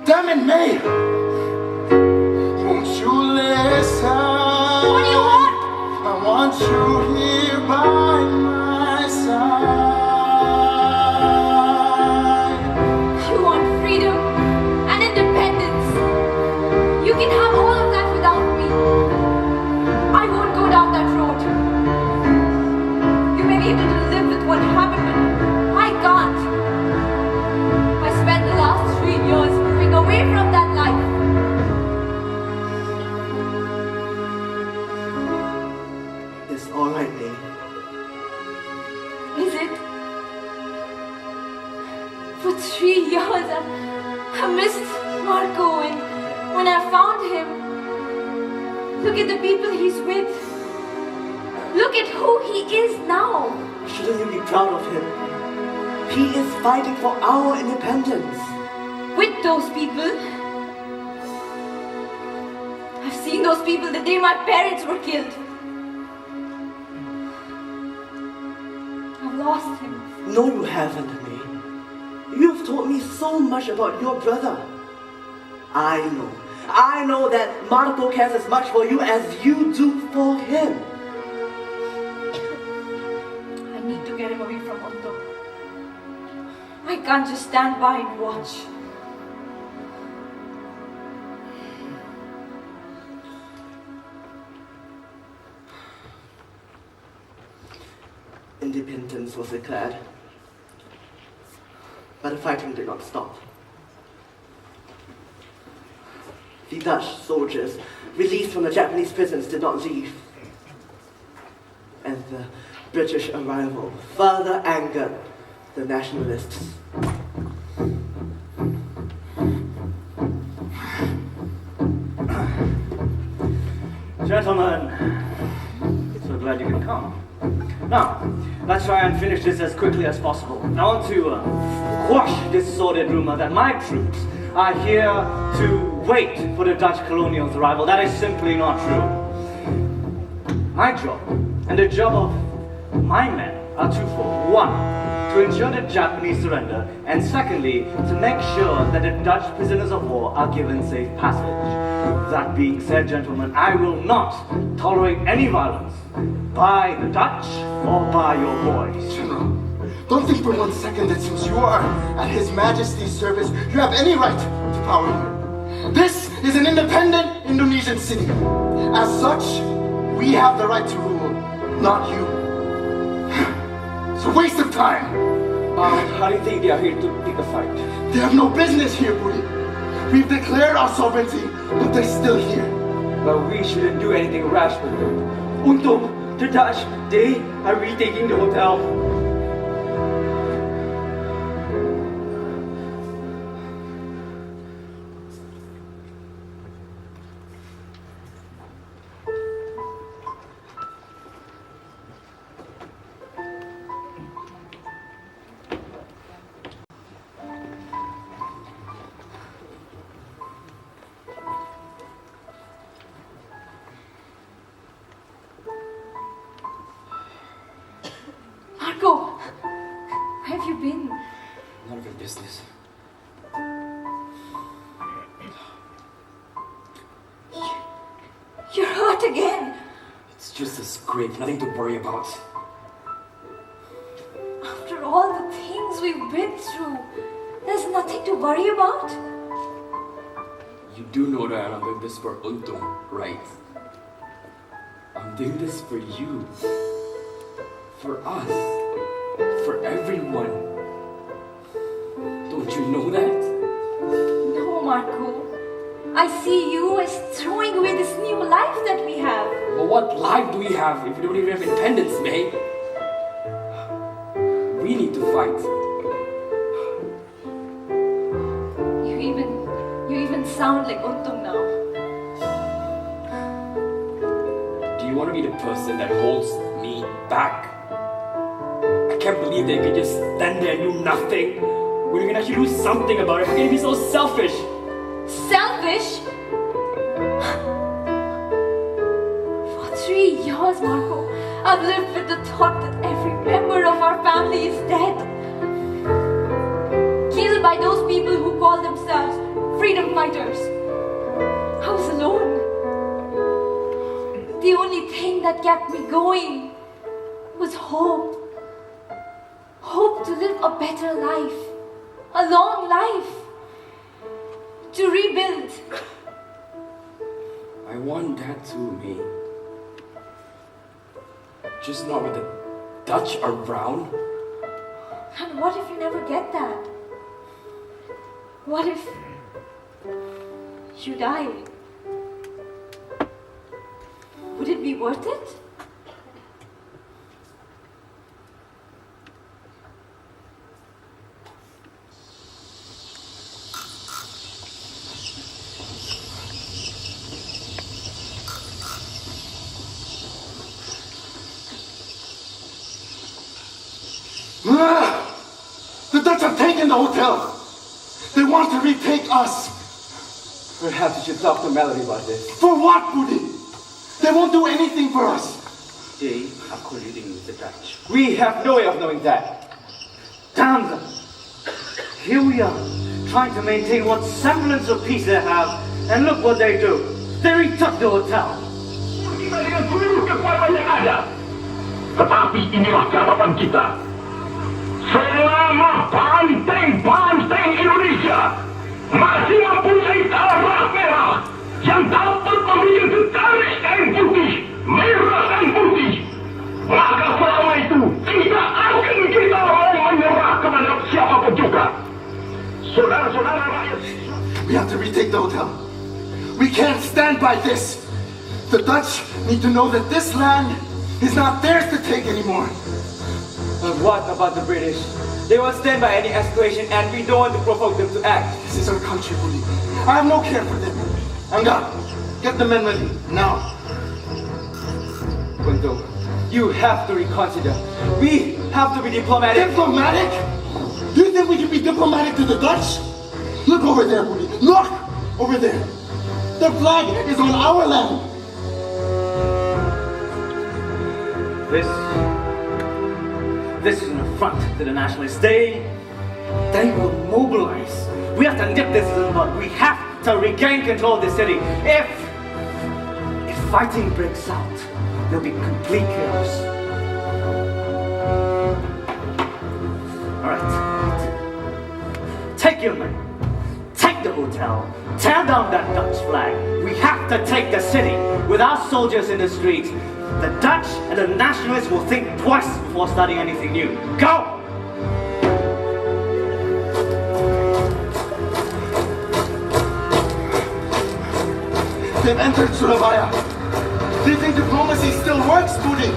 Damn it, May! Won't you listen? What do you want? I want you here by my side. You want freedom and independence. You can have all of that without me. I won't go down that road. You may be able to live with what happened, but I can't. I spent the last 3 years moving away from that life. It's alright, May. Is it? For 3 years, I missed Marco, and when I found him, look at the people he's with. Look at who he is now. Shouldn't you be proud of him? He is fighting for our independence. With those people. I've seen those people the day my parents were killed. I've lost him. No, you haven't, May. You have taught me so much about your brother. I know that Marco cares as much for you as you do for him. I need to get him away from Otto. I can't just stand by and watch. Independence was declared, but the fighting did not stop. The Dutch soldiers released from the Japanese prisons did not leave, and the British arrival further angered the nationalists. Gentlemen, so glad you can come. Now, let's try and finish this as quickly as possible. I want to quash this sordid rumor that my troops are here to wait for the Dutch colonials' arrival. That is simply not true. My job and the job of my men are twofold. One, to ensure the Japanese surrender, and secondly, to make sure that the Dutch prisoners of war are given safe passage. That being said, gentlemen, I will not tolerate any violence by the Dutch or by your boys. General, don't think for 1 second that since you are at His Majesty's service, you have any right to power here. This is an independent Indonesian city. As such, we have the right to rule, not you. It's a waste of time. How do you think they are here to pick a fight? They have no business here, Buri. We've declared our sovereignty, but they're still here. But we shouldn't do anything rash with them. Untung, the Dutch, they are retaking the hotel. Marco, where have you been? None of your business. You're hurt again. It's just a scrape, nothing to worry about. After all the things we've been through, there's nothing to worry about. You do know that I'm doing this for Untung, right? I'm doing this for you. For us. For everyone. Don't you know that? No, Marco. I see you as throwing away this new life that we have. But what life do we have if we don't even have independence, May? We need to fight. sound like Untung now. Do you want to be the person that holds me back? I can't believe that you can just stand there and do nothing when you can actually do something about it. How can you be so selfish? Selfish? For 3 years, Marco, I've lived with the thought that every member of our family is dead. Killed by those people who call themselves freedom fighters. I was alone. The only thing that kept me going was hope. Hope to live a better life. A long life. To rebuild. I want that too, me. Just not with the Dutch around. And what if you never get that? What if you die? Would it be worth it? The Dutch have taken the hotel. They want to retake us. Perhaps you should talk to Melody about this. For what, Budi? They won't do anything for us. They are colluding with the Dutch. We have no way of knowing that. Damn them. Here we are, trying to maintain what semblance of peace they have, and look what they do. They retook the hotel. Kita dengan seluruh kekuatan yang ada. Tetapi inilah catatan kita. Selama banteng-banteng Indonesia masih mempunyai darah merah yang dapat memiliki garis dan putih, merah dan putih, maka selama itu tidak akan kita mau menyerah kepada siapapun juga. Saudara-saudara rakyat. We have to retake the hotel. We can't stand by this. The Dutch need to know that this land is not theirs to take anymore. And what about the British? They won't stand by any escalation, and we don't want to provoke them to act. This is our country, Budi. I have no care for them. Anga, get the men ready, now. Untung, you have to reconsider. We have to be diplomatic. Diplomatic? You think we can be diplomatic to the Dutch? Look over there, Budi. Look! Over there. Their flag is on our land. This is an affront to the nationalists. They will mobilize. We have to nip this in the bud. We have to regain control of the city. If fighting breaks out, there'll be complete chaos. All right. Take your men. Take the hotel. Tear down that Dutch flag. We have to take the city with our soldiers in the streets. The Dutch and the nationalists will think twice before starting anything new. Go! They've entered Surabaya. Do you think diplomacy still works, Budi?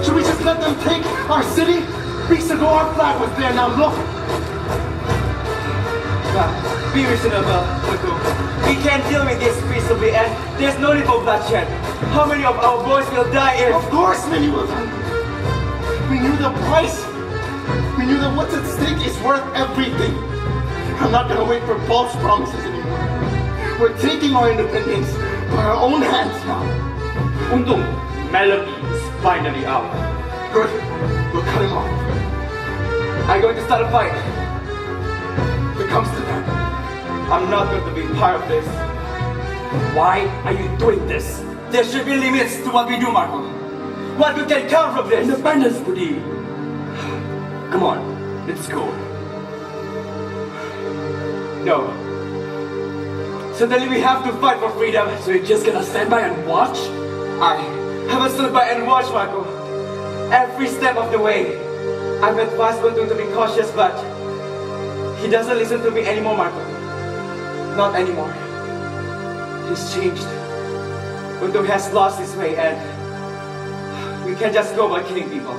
Should we just let them take our city? Weeks ago our flag was there, now look. Be reasonable, Untung. We can deal with this peaceably, and there's no need for bloodshed. How many of our boys will die if... Of course many will die. We knew the price. We knew that what's at stake is worth everything. I'm not gonna wait for false promises anymore. We're taking our independence by our own hands now. Untung, Melody is finally out. Good. We'll cut him off. Are you going to start a fight? If it comes to that. I'm not going to be part of this. Why are you doing this? There should be limits to what we do, Marco. What good can come from this? Independence, Budi. Come on, let's go. No. Suddenly we have to fight for freedom. So you're just gonna stand by and watch? I haven't stood by and watched, Marco. Every step of the way. I've advised Untung to be cautious, but he doesn't listen to me anymore, Marco. Not anymore. He's changed. Untung has lost his way, and we can't just go by killing people.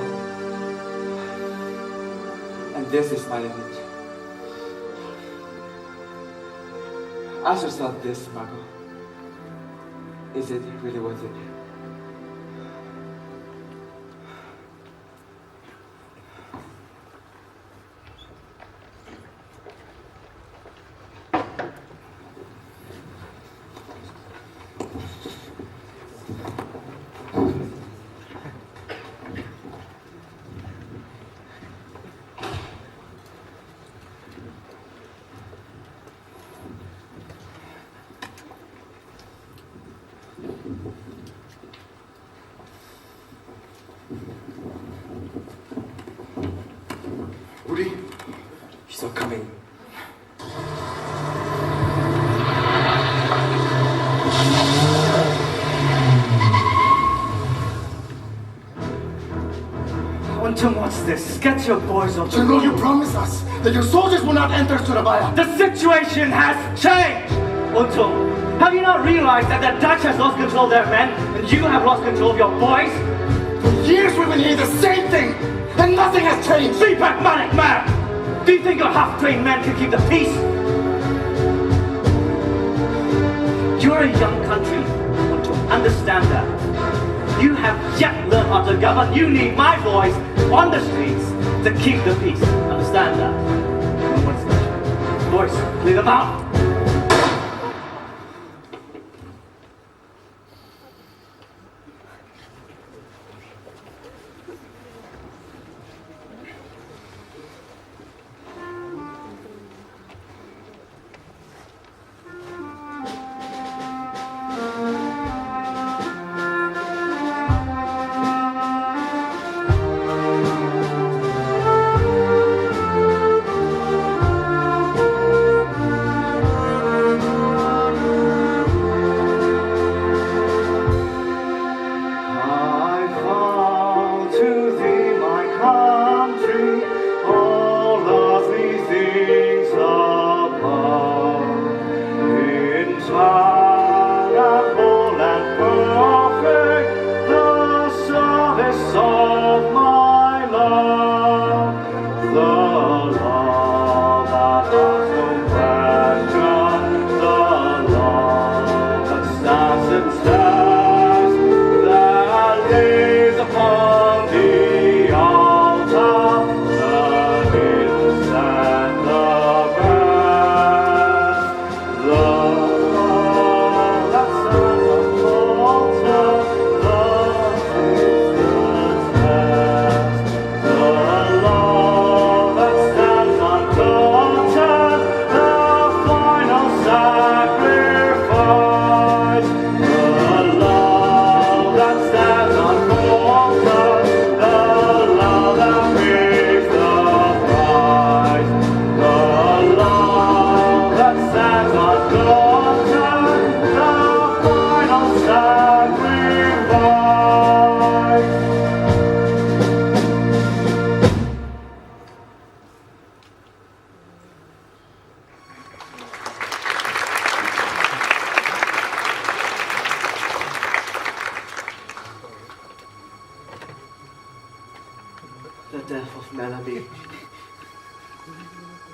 And this is my limit. Ask yourself this, Marco. Is it really worth it? Woody? She's not coming. Untung, what's this? Get your boys off the General, road. you promised us that your soldiers will not enter Surabaya. The situation has changed! Untung, have you not realized that the Dutch has lost control of their men, and you have lost control of your boys? For years we've been hearing the same thing, and nothing has changed. Be pragmatic, man! Do you think your half-trained men can keep the peace? You're a young country, Untung. Understand that. You have yet learned how to govern. You need my boys on the streets to keep the peace. Understand that? No one's touching. Boys, clear them out. The death of Melody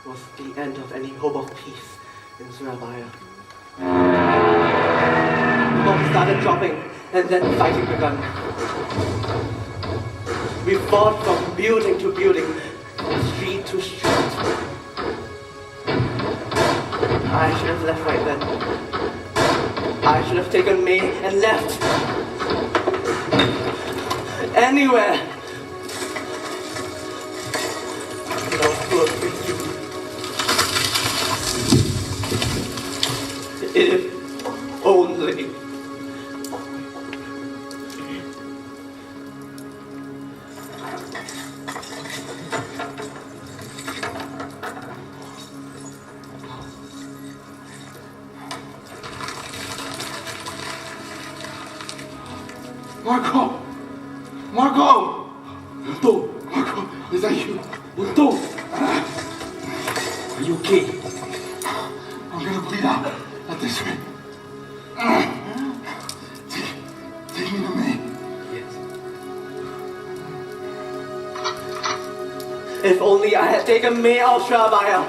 was the end of any hope of peace in Surabaya. Bombs started dropping, and then fighting began. We fought from building to building, street to street. I should have left right then. I should have taken May and left. Anywhere. If only. Marco! Marco! Untung! Marco, is that you? Untung! Are you okay? I'm gonna bleed out at this rate. Take me to me. Yes. If only I had taken May out of Surabaya.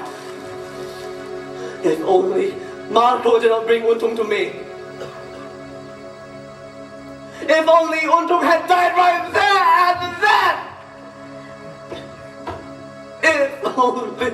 If only Marco did not bring Untung to me. If only Untung had died right there and then! If only...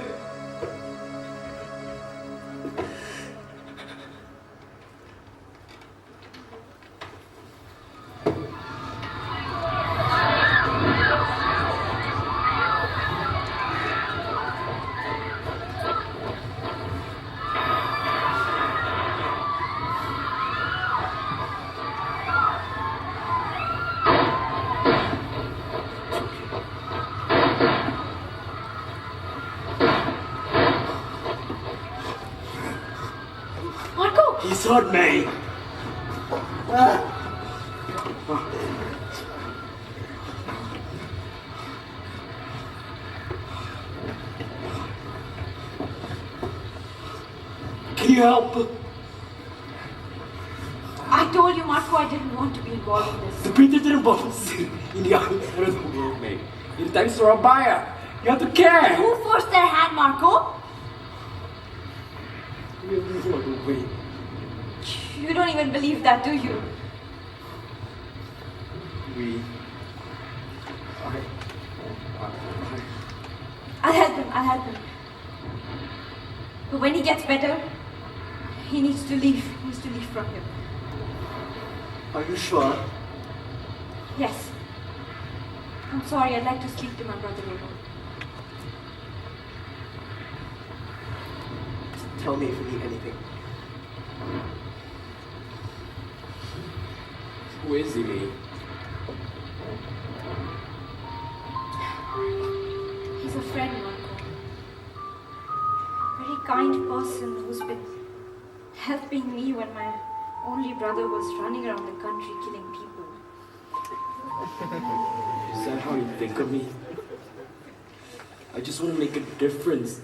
He shot me. Can you help? I told you, Marco, I didn't want to be involved in this. The Peter didn't bother me. In the other side of the world, mate. In times to Rabaya. You have to care. Who forced their hand, Marco? You have to wait. You don't even believe that, do you? I'll help him. But when he gets better, he needs to leave. He needs to leave from him. Are you sure? Yes. I'm sorry, I'd like to speak to my brother alone. Tell me if you need anything. Who is he, mate? He's a friend, Marco. Very kind person who's been helping me when my only brother was running around the country killing people. Is that how you think of me? I just want to make a difference.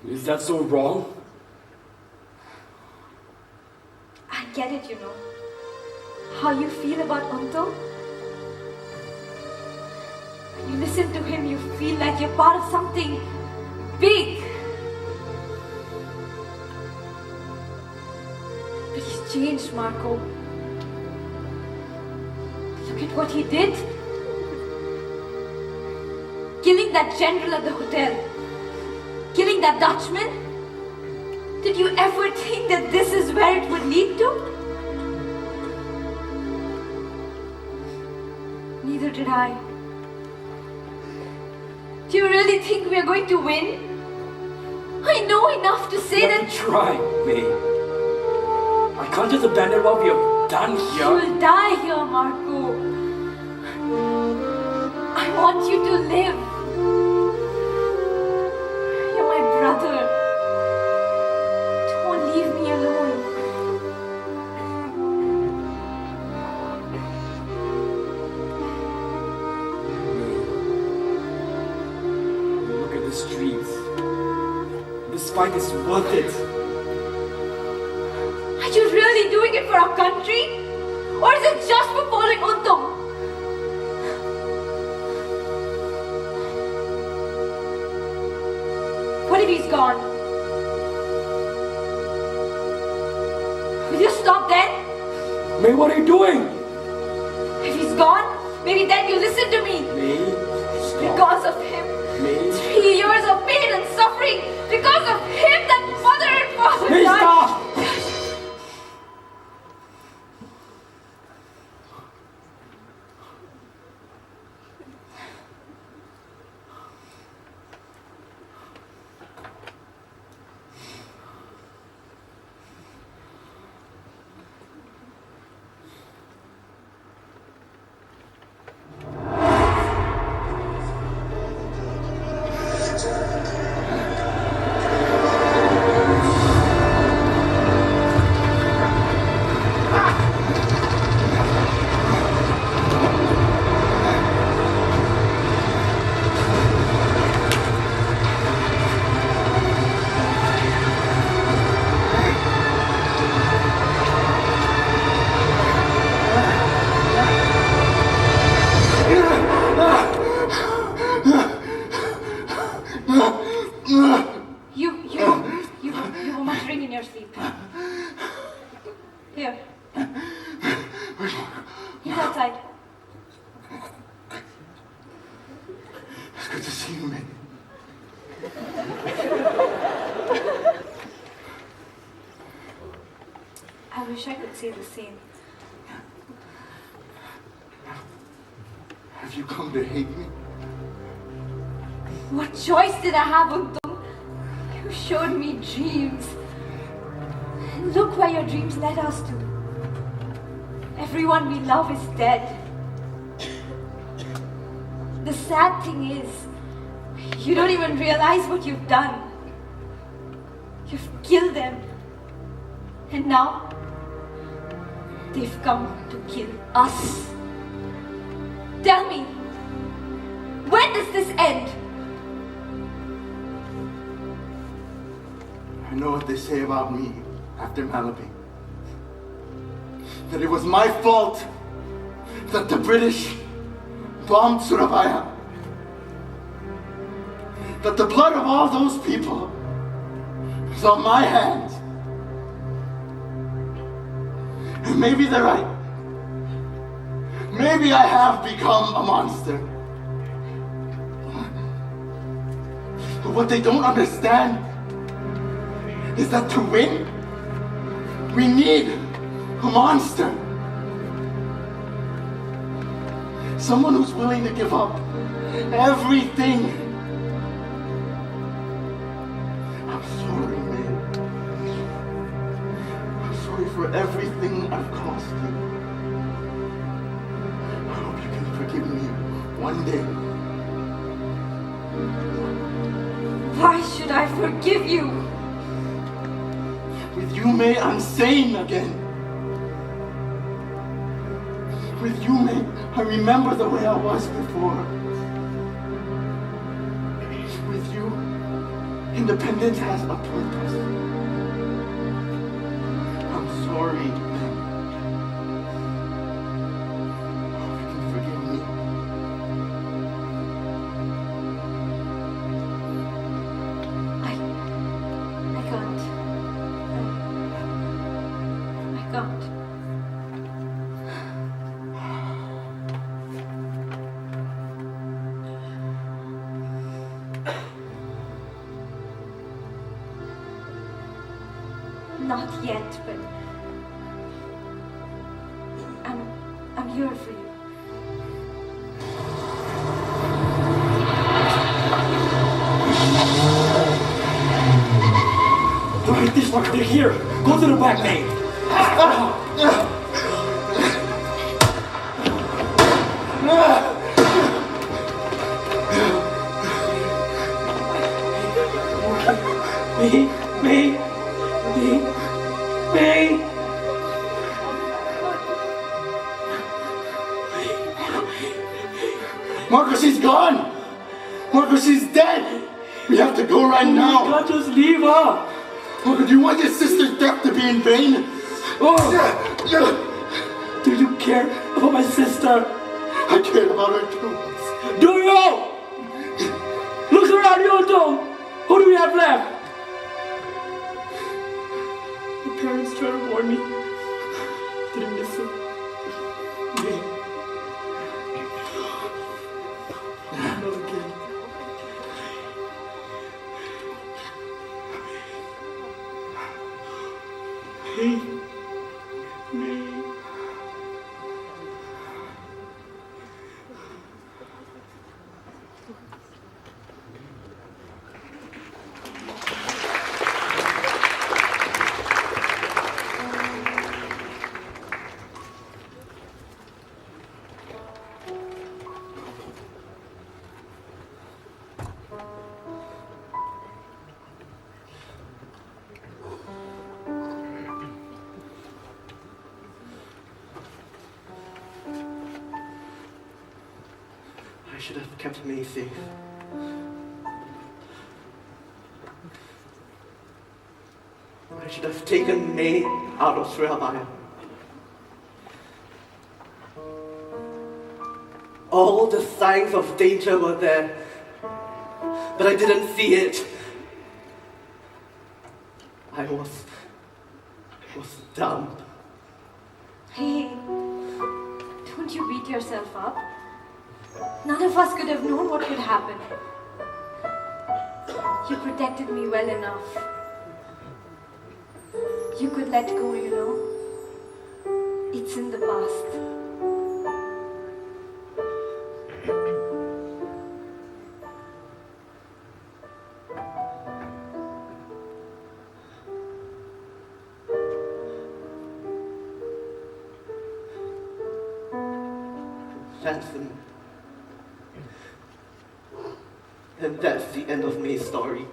Is that so wrong? I get it, you know. How you feel about Unto? When you listen to him, you feel like you're part of something big. But he's changed, Marco. Look at what he did. Killing that general at the hotel. Killing that Dutchman. Did you ever think that this is where it would lead to? Neither did I. Do you really think we are going to win? I know enough to say You that have to try, mate. I can't just abandon what we have done you here. will die here, Marco. I want you to live. You're my brother. Don't leave me alone. Look at the streets. This fight is worth it. Are you really doing it for our country? Or is it just for following Untung? What if he's gone? Will you stop then? Mate, what are you doing? If he's gone, maybe then you listen to me. Mate, stop. Because of him. Mate. 3 years of pain and suffering. Because of him that mother and father Mate, died. stop! in your sleep. Here. He's outside. It's good to see you, man. I wish I could say the same. Have you come to hate me? What choice did I have, Untung? You showed me dreams. Look where your dreams led us to. Everyone we love is dead. The sad thing is, you don't even realize what you've done. You've killed them. And now, they've come to kill us. Tell me, when does this end? I know what they say about me after Malapi. That it was my fault that the British bombed Surabaya. That the blood of all those people is on my hands. And maybe they're right. Maybe I have become a monster. But what they don't understand is that to win, we need a monster. Someone who's willing to give up everything. I'm sorry, man. I'm sorry for everything I've caused you. I hope you can forgive me one day. Why should I forgive you? With you, May, I'm sane again. With you, May, I remember the way I was before. With you, independence has a purpose. I'm sorry, May. I hope you can forgive me. I can't. I can't. Not yet, but I'm here for you. Right, this one, they're here. Go to the back, mate. Me. Marcus, he's gone! Marcus, he's dead! We have to go right now! You can't just leave her! Marcus, do you want your sister's death to be in vain? Do you care about my sister? I care about her too. Do you? Look around you, Untung! Who do we have left? My parents tried to warn me. Didn't listen. Not again. Hey, me. I should have kept May safe. I should have taken May out of Surabaya. All the signs of danger were there, but I didn't see it. I was dumb. Hey, don't you beat yourself up. None of us could have known what would happen. You protected me well enough. You could let go, you know. It's in the past. And that's the end of May's story.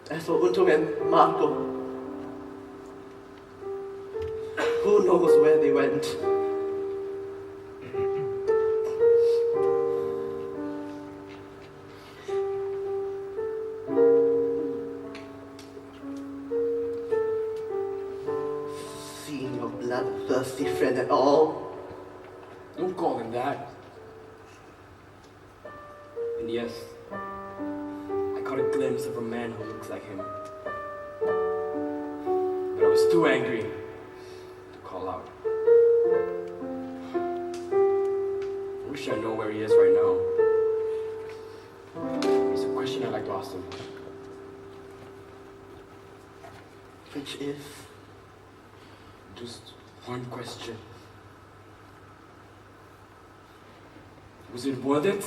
As for Untung and Marco, who knows where they went? Seeing your bloodthirsty friend at all? Don't call him that. And yes, I caught a glimpse of a man who looks like him. But I was too angry to call out. I wish I know where he is right now. It's a question I'd like to ask him. Which is? Just one question. Was it worth it?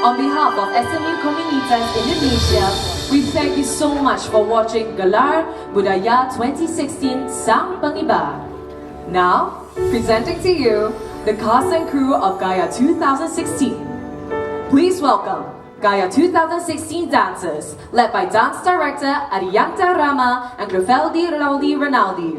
On behalf of SMU Komunitas Indonesia, we thank you so much for watching Gelar Budaya 2016 Sang Pengibar. Now, presenting to you the cast and crew of GAYA 2016. Please welcome GAYA 2016 dancers, led by dance director Arianta Rama and Griveldi Raudi Rinaldi.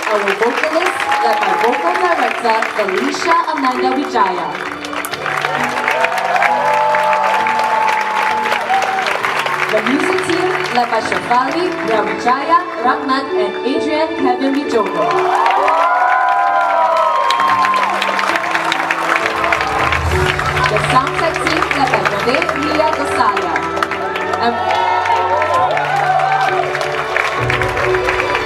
Our vocalists, led by vocal director Felicia Amanda Wijaya. The music team, led by Shafali, Rawijaya, Rahman, and Adrian Kevin Bijogo. The sound tech team, led by Rene Ria Gosaya.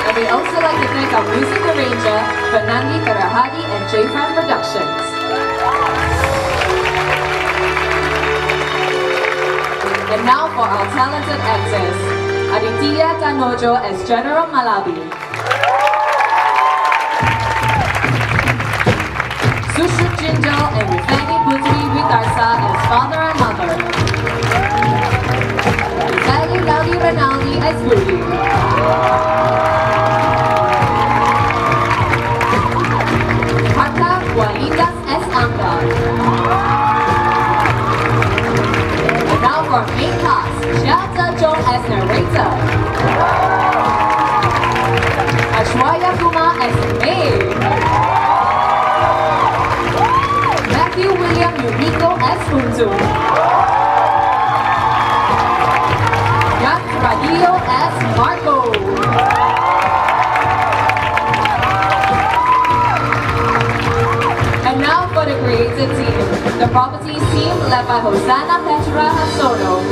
And we also like to thank our music arranger, Fernandi Karahadi and J-Fan Productions. And now for our talented actors, Aditya Tanojo as General Malabi, Sushrup Jinjal and Rifani Putri Witarsa as father and mother, Vali Laudi Rinaldi as Budi, Harta Juanitas as Angga. Now for main cast, Xiaota Zhong as narrator, Ashwaya Kumar as maid, Matthew William Yumiko as Untu, Jan Radio as Marco, and now for the creative team, the properties team led by Hosanna Petra Hasono.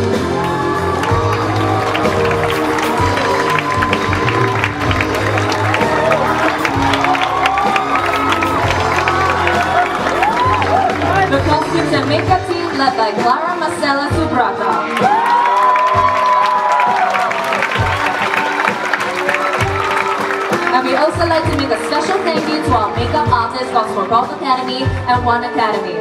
The costumes and makeup team led by Clara Marcela Subrata. And we also like to make a special thank you to our makeup artists from Golf Academy and One Academy.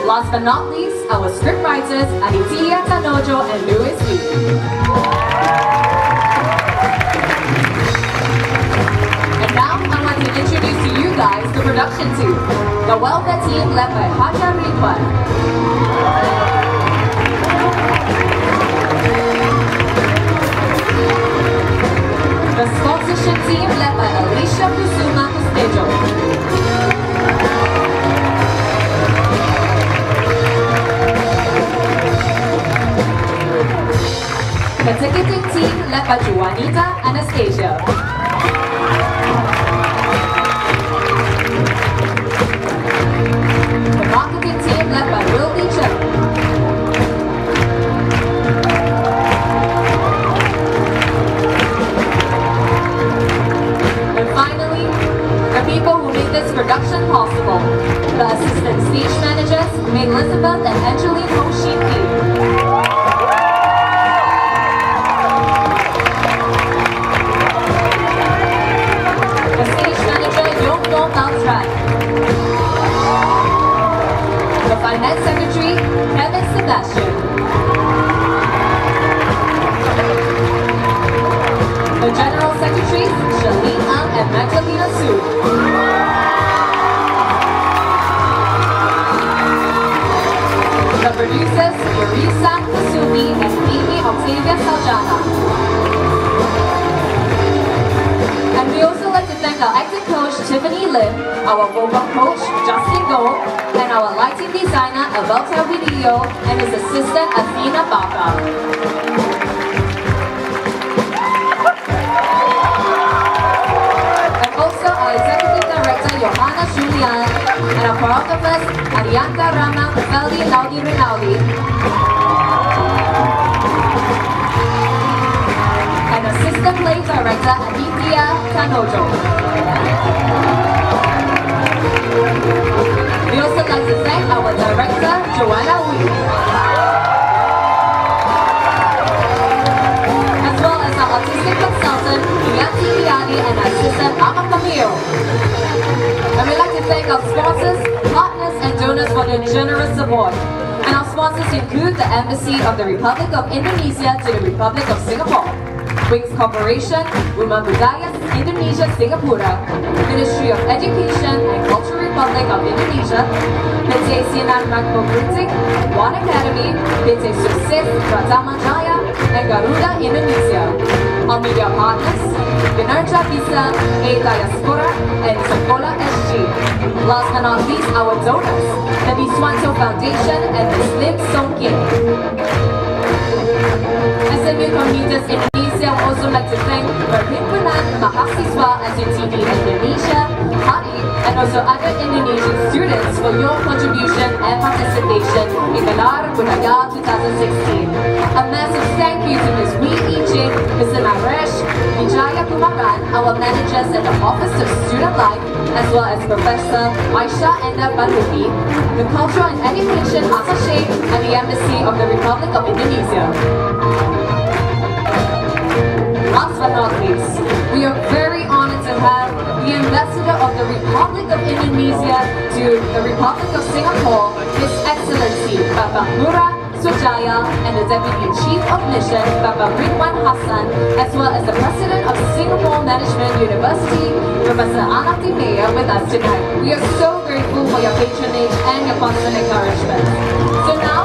Last but not least, our script writers Aditya Tanojo and Louis Lee. And now I want to introduce to you guys the production team. The welfare team led by Haja Ridwan. The sponsorship team led by Alicia Kusuma Custejo. The ticketing team led by Juanita Anastasia. The marketing team led by Will Beecher. And finally, the people who made this production possible. The assistant stage managers, May Elizabeth and Angeline Hoshinki. The stage manager, Yong Dong Altran. The finance secretary, Kevin Sebastian. The general secretaries, Shalene Ang and Magdalena Su. The producers, Yurisa Kusumi and Amy Octavia Saljana. And we also like to thank our acting coach, Tiffany Lim, our vocal coach, Justin Goh, and our lighting designer, Avelta Video, and his assistant, Athena Baka. And also our executive director, Johanna Julian, and our choreographers, Arianta Rama, Feldi Laudi Rinaldi, and assistant play director, Aditya Tanojo. We also like to thank our director, Joanna Wee, as well as our artistic consultant, SMU. And we'd like to thank our sponsors, partners, and donors for their generous support. And our sponsors include the Embassy of the Republic of Indonesia to the Republic of Singapore, Wings Corporation, Rumah Budaya Indonesia Singapura, Ministry of Education and Culture Republic of Indonesia, PT Sinar Magno Kritik, One Academy, PT Sukses Pratama Jaya, and Garuda Indonesia. Our media partners, Kinerja Bisa, A Diaspora, and Sekolah SG. Last but not least, our donors, the Biswanto Foundation and the Slim Songkin. SMU Communitas Indonesia would also like to thank Perhimpunan Mahasiswa SUTD Indonesia, HADI, and also other Indonesian students for your contribution and participation in Gelar Budaya 2016. A massive thank you to Ms. Wee Ijing, Mr. Naresh, Vijaya Kumaran, our managers at the Office of Student Life, as well as Professor Aisha Enda Balupi, the Cultural and Education Attaché at the Embassy of the Republic of Indonesia. Last but not least, we are very honored to have the Ambassador of the Republic of Indonesia to the Republic of Singapore, His Excellency Bapak Ngurah Sujaya, and the Deputy Chief of Mission, Bapak Ridwan Hassan, as well as the President of Singapore Management University, Professor Anak Timea, with us tonight. We are so grateful for your patronage and your constant encouragement. So now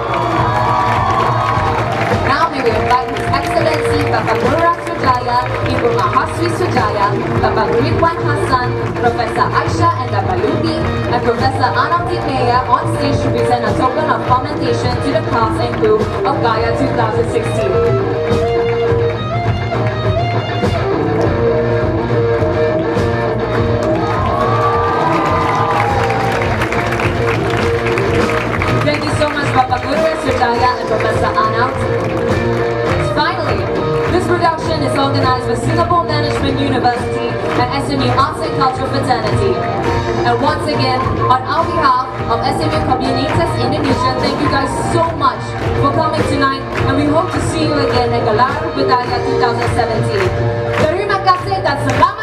may we invite His Excellency Bapak Ngurah Sujaya, Ibu Mahaswi Sujaya, Bapak Ridwan Hassan, Professor Aisha Enda Balupi, and Professor Anak Timea on stage to present a token of commendation to the cast and crew of GAYA 2016. Thank you so much, Bapak Ngurah Sujaya and Professor Anak. Finally, this production is organized by Singapore Management University and SMU Arts and Culture Fraternity. And once again, on our behalf of SMU Communitas Indonesia, thank you guys so much for coming tonight, and we hope to see you again at Gelar Budaya 2017. Terima kasih dan selamat